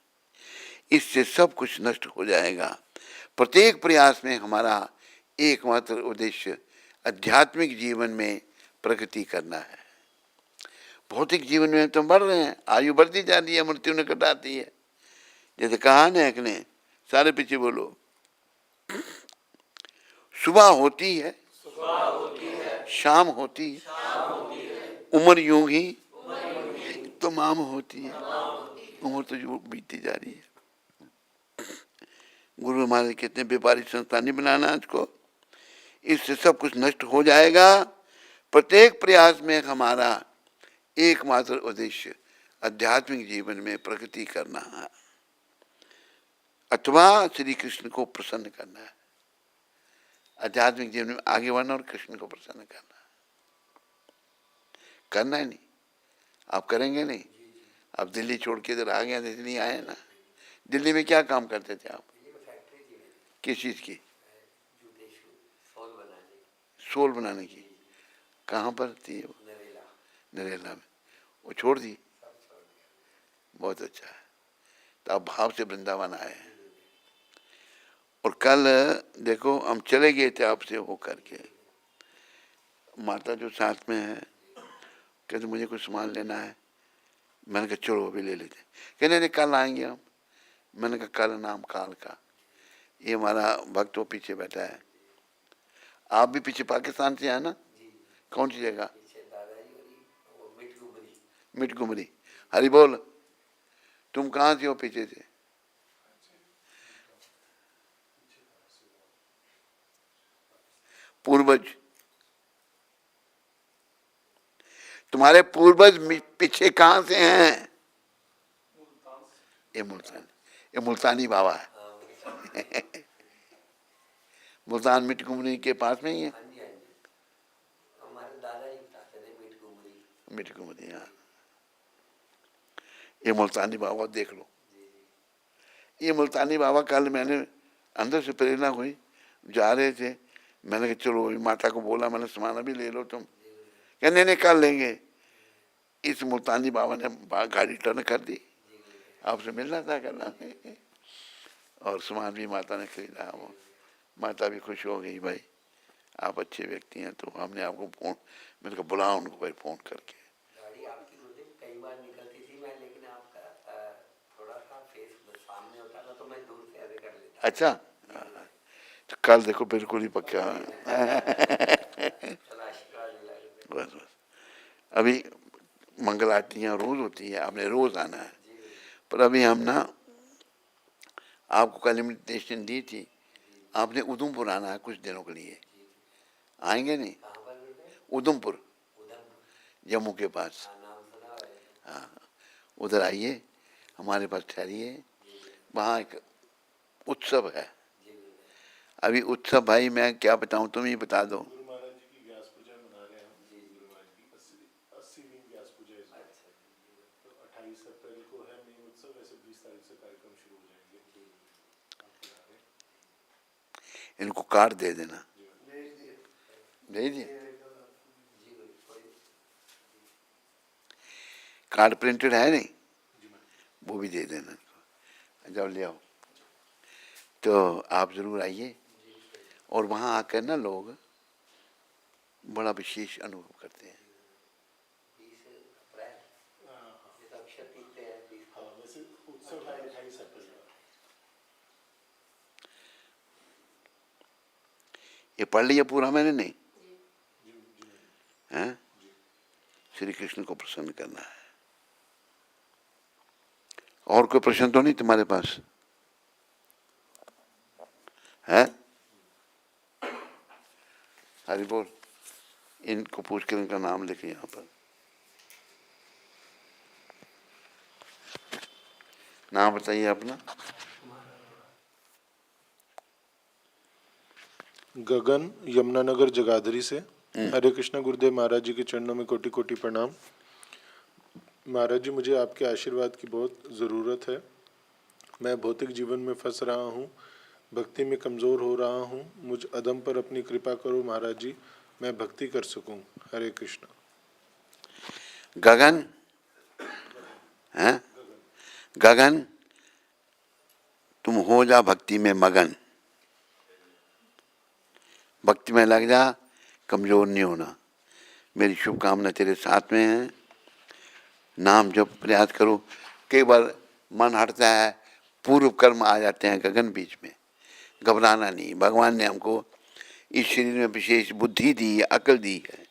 इससे सब कुछ नष्ट हो जाएगा। प्रत्येक प्रयास में हमारा एकमात्र उद्देश्य आध्यात्मिक जीवन में प्रगति करना है। भौतिक जीवन में तो बढ़ रहे हैं, आयु बढ़ती जा रही है, मृत्यु ने कटाती है। जैसे कहा ना एक ने, सारे पीछे बोलो, सुबह होती है, शाम होती है, उम्र यूं ही तमाम होती है। उम्र तो जो बीतती जा रही है। गुरु महाराज कहते हैं व्यापारी संस्था नहीं बनाना आज को, इससे सब कुछ नष्ट हो जाएगा। प्रत्येक प्रयास में हमारा एकमात्र उद्देश्य आध्यात्मिक जीवन में प्रगति करना है, अथवा श्री कृष्ण को प्रसन्न करना है। आध्यात्मिक जीवन में आगे बढ़ना और कृष्ण को प्रसन्न करना है नहीं। आप करेंगे नहीं? आप दिल्ली छोड़ के इधर आ गए, दिल्ली आए ना। दिल्ली में क्या काम करते थे आप? किस चीज की? सोल बनाने की। कहाँ पर थी वो? नरेला में। वो छोड़ दी? बहुत अच्छा है। तो आप भाव से वृंदावन आए हैं। और कल देखो हम चले गए थे आपसे हो करके, माता जो साथ में है कहते मुझे कुछ सामान लेना है। मैंने कहा चलो अभी ले लेते। कहने नहीं कल आएंगे हम। मैंने कहा कल नाम काल का। ये हमारा भक्त वो पीछे बैठा है। आप भी पीछे पाकिस्तान से है ना? कौन सी जगह? मिठगुमरी। हरि बोल। तुम कहाँ से हो पीछे से? पूर्वज। तुम्हारे पूर्वज पीछे कहाँ से हैं? ये मुल्तानी बाबा है। मुल्तान मिठगुमरी के पास में ही है। मिठगुमरी, हाँ। ये मुल्तानी बाबा देख लो। ये मुल्तानी बाबा कल मैंने अंदर से प्रेरणा हुई, जा रहे थे मैंने कहा चलो माता को बोला, मैंने सामान भी ले लो तुम, कहने नहीं कर लेंगे। इस मुल्तानी बाबा ने गाड़ी टर्न कर दी, आपसे मिलना था करना है, और सामान भी माता ने खरीदा। वो माता भी खुश हो गई, भाई आप अच्छे व्यक्ति हैं, तो हमने आपको फोन, मैंने कहा बुलाओ उनको भाई फोन करके। गाड़ी आपकी गुरुदेव कई बार निकलती थी मैं, लेकिन आपका थोड़ा सा फेस सामने होता था तो मैं दूर से ऐसे कर लेता। अच्छा, तो कल देखो बिल्कुल ही पक्का। चलो आशीर्वाद मिला गुरुदेव। बस बस, अभी मंगल आरतियाँ रोज होती है, आपने रोज आना है। जी गुरुदेव। पर अभी हम ना आपको कल इन्विटेशन दी थी, आपने उधमपुर आना है कुछ दिनों के लिए, आएंगे नहीं? कहाँ पर गुरुदेव? उधमपुर, उधमपुर। जम्मू के पास। हाँ, नाम सुना हुआ है। हाँ, उधर आइए, हमारे पास ठहरिए। वहाँ एक उत्सव है जी गुरुदेव। अभी। उत्सव भाई मैं क्या बताऊँ, तुम ही बता दो। गुरु महाराज जी की व्यास पूजा मना रहे हैं हम। जी, गुरु महाराज की 80वीं व्यास पूजा इस बार। अच्छा जी, तो 28 अप्रैल को है मेन उत्सव, वैसे 20 तारीख से कार्यक्रम शुरू हो जाएंगे। जी, आप बता रहे हैं। इनको कार्ड दे देना। जी, दे दिए जी गुरुदेव। कोई कार्ड प्रिंटेड है नहीं, जी मैम। वो भी दे देना इनको, जब ले आओ। तो आप ज़रूर आइए, और वहाँ आकर ना लोग बड़ा विशेष अनुभव करते हैं। 20 अप्रैल हाँ, ये तो अक्षय तृतीया है, 20 हाँ, वैसे उत्सव है 28 अप्रैल का। ये पढ़ लिया पूरा मैंने? नहीं जी जी मैम। है? जी श्री कृष्ण को प्रसन्न करना है। और कोई प्रश्न तो नहीं तुम्हारे पास है? हरि बोल। इनको पूछ कर इनका नाम लिखे यहाँ पर। नाम बताइए अपना। गगन, यमुनानगर जगाधरी से। हरे कृष्णा गुरुदेव महाराज जी के चरणों में कोटि कोटि प्रणाम। महाराज जी, मुझे आपके आशीर्वाद की बहुत ज़रूरत है। मैं भौतिक जीवन में फंस रहा हूँ, भक्ति में कमज़ोर हो रहा हूँ। मुझ अदम पर अपनी कृपा करो महाराज जी, मैं भक्ति कर सकूँ। हरे कृष्णा। गगन है? गगन, तुम हो जा भक्ति में मगन, भक्ति में लग जा, कमजोर नहीं होना। मेरी शुभकामना तेरे साथ में है। नाम जप प्रयास करो। कई बार मन हटता है, पूर्व कर्म आ जाते हैं गगन बीच में, घबराना नहीं। भगवान ने हमको इस शरीर में विशेष बुद्धि दी है, अकल दी है,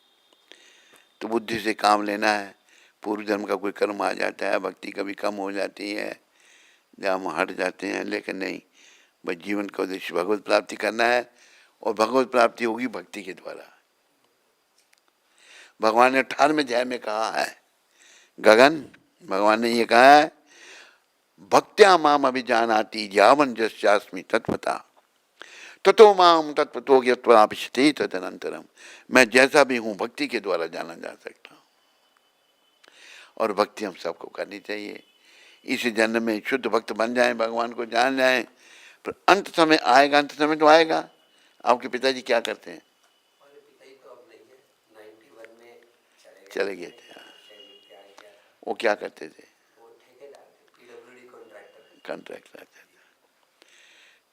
तो बुद्धि से काम लेना है। पूर्व जन्म का कोई कर्म आ जाता है, भक्ति कभी कम हो जाती है, जब हम हट जाते हैं। लेकिन नहीं, बस जीवन का उद्देश्य भगवत प्राप्ति करना है, और भगवत प्राप्ति होगी भक्ति के द्वारा। भगवान ने 18वें अध्याय में कहा है, गगन, भगवान ने ये कहा है, भक्त्या माम अभिजानाति यावन जस्यास्मि तत्पता ततो माम तत्पतो यत्वापिशति तदनंतरम। मैं जैसा भी हूँ भक्ति के द्वारा जाना जा सकता हूँ, और भक्ति हम सबको करनी चाहिए। इस जन्म में शुद्ध भक्त बन जाएं, भगवान को जान जाएं, पर अंत समय आएगा। अंत समय तो आएगा। आपके पिताजी क्या करते हैं? हमारे पिताजी तो अब नहीं है, 91 में चले गए थे। हाँ। शरीर त्याग किया था। वो क्या करते थे? वो ठेकेदार थे, पीडब्ल्यूडी कॉन्ट्रैक्टर। कॉन्ट्रैक्टर।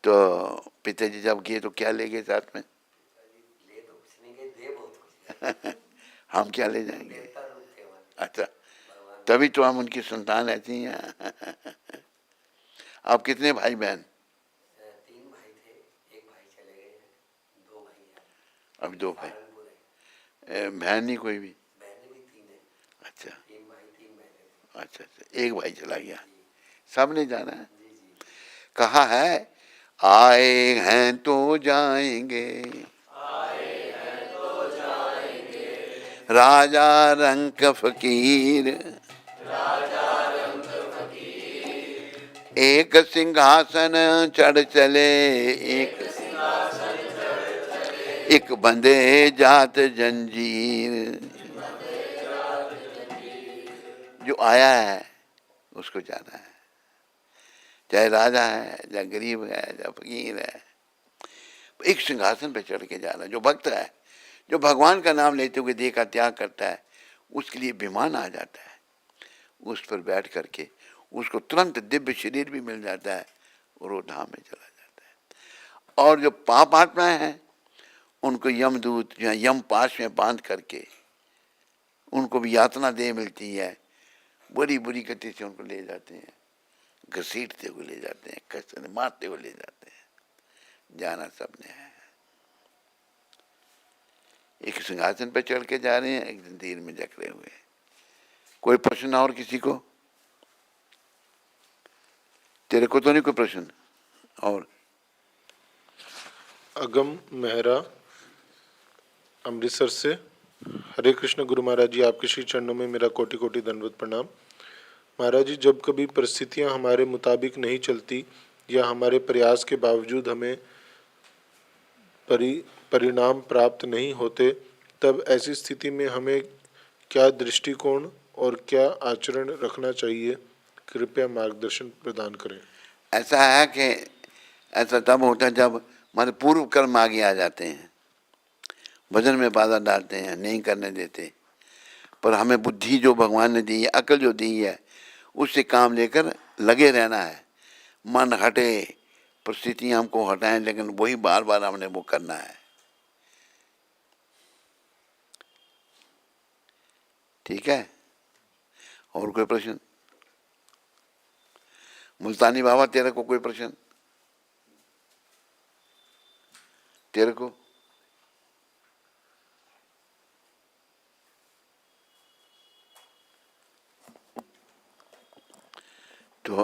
तो पिताजी जब गए तो क्या ले गए साथ में? पिताजी ले तो कुछ नहीं गए, दे बहुत कुछ। हम क्या ले जाएंगे? देवता रूप थे हमारे अच्छा, भगवान। तभी तो हम उनकी संतान ऐसी हैं। आप कितने भाई बहन? 3 भाई थे, एक भाई चले गए हैं, 2 भाई हैं। अब 2 भाई। सहारनपुर है। बहन नहीं कोई भी? बहनें भी 3 हैं। अच्छा 3 भाई 3 बहनें। अच्छा अच्छा, एक भाई चला गया, सब ने जाना है। जी जी। कहा है, आए हैं तो जाएंगे, राजा रंक फकीर, एक सिंहासन चढ़ चले, एक बंधे जात जंजीर। जो आया है उसको जाना है, चाहे राजा है, चाहे गरीब है, चाहे फकीर है। एक सिंहासन पे चढ़ के जा रहा है। जो भक्त है, जो भगवान का नाम लेते हुए देह का त्याग करता है, उसके लिए विमान आ जाता है, उस पर बैठ करके उसको तुरंत दिव्य शरीर भी मिल जाता है और वो धाम में चला जाता है। और जो पाप आत्माएं हैं, उनको यमदूत या यम पाश में बांध करके उनको भी यातना दे मिलती है, बुरी बुरी गति से उनको ले जाते हैं, घसीटते हुए ले जाते हैं, कसते मारते हुए ले जाते हैं। जाना सबने है। एक सिंहासन पर चढ़ के जा रहे हैं, एक जंजीर में जकड़े हुए। कोई प्रश्न और किसी को? तेरे को तो नहीं कोई प्रश्न? और अगम मेहरा अमृतसर से। हरे कृष्ण गुरु महाराज जी, आपके श्री चरणों में मेरा कोटि कोटि दंडवत प्रणाम। महाराज जी, जब कभी परिस्थितियां हमारे मुताबिक नहीं चलती या हमारे प्रयास के बावजूद हमें परिणाम प्राप्त नहीं होते, तब ऐसी स्थिति में हमें क्या दृष्टिकोण और क्या आचरण रखना चाहिए? कृपया मार्गदर्शन प्रदान करें। ऐसा है कि ऐसा तब होता है जब हमारे पूर्व कर्म आगे आ जाते हैं, भजन में बाधा डालते हैं, नहीं करने देते। पर हमें बुद्धि जो भगवान ने दी है, अकल जो दी है, उससे काम लेकर लगे रहना है। मन हटे, परिस्थितियाँ हमको हटाएं, लेकिन वही बार बार हमने वो करना है। ठीक है? और कोई प्रश्न? मुल्तानी बाबा, तेरे को कोई प्रश्न? तेरे को? तो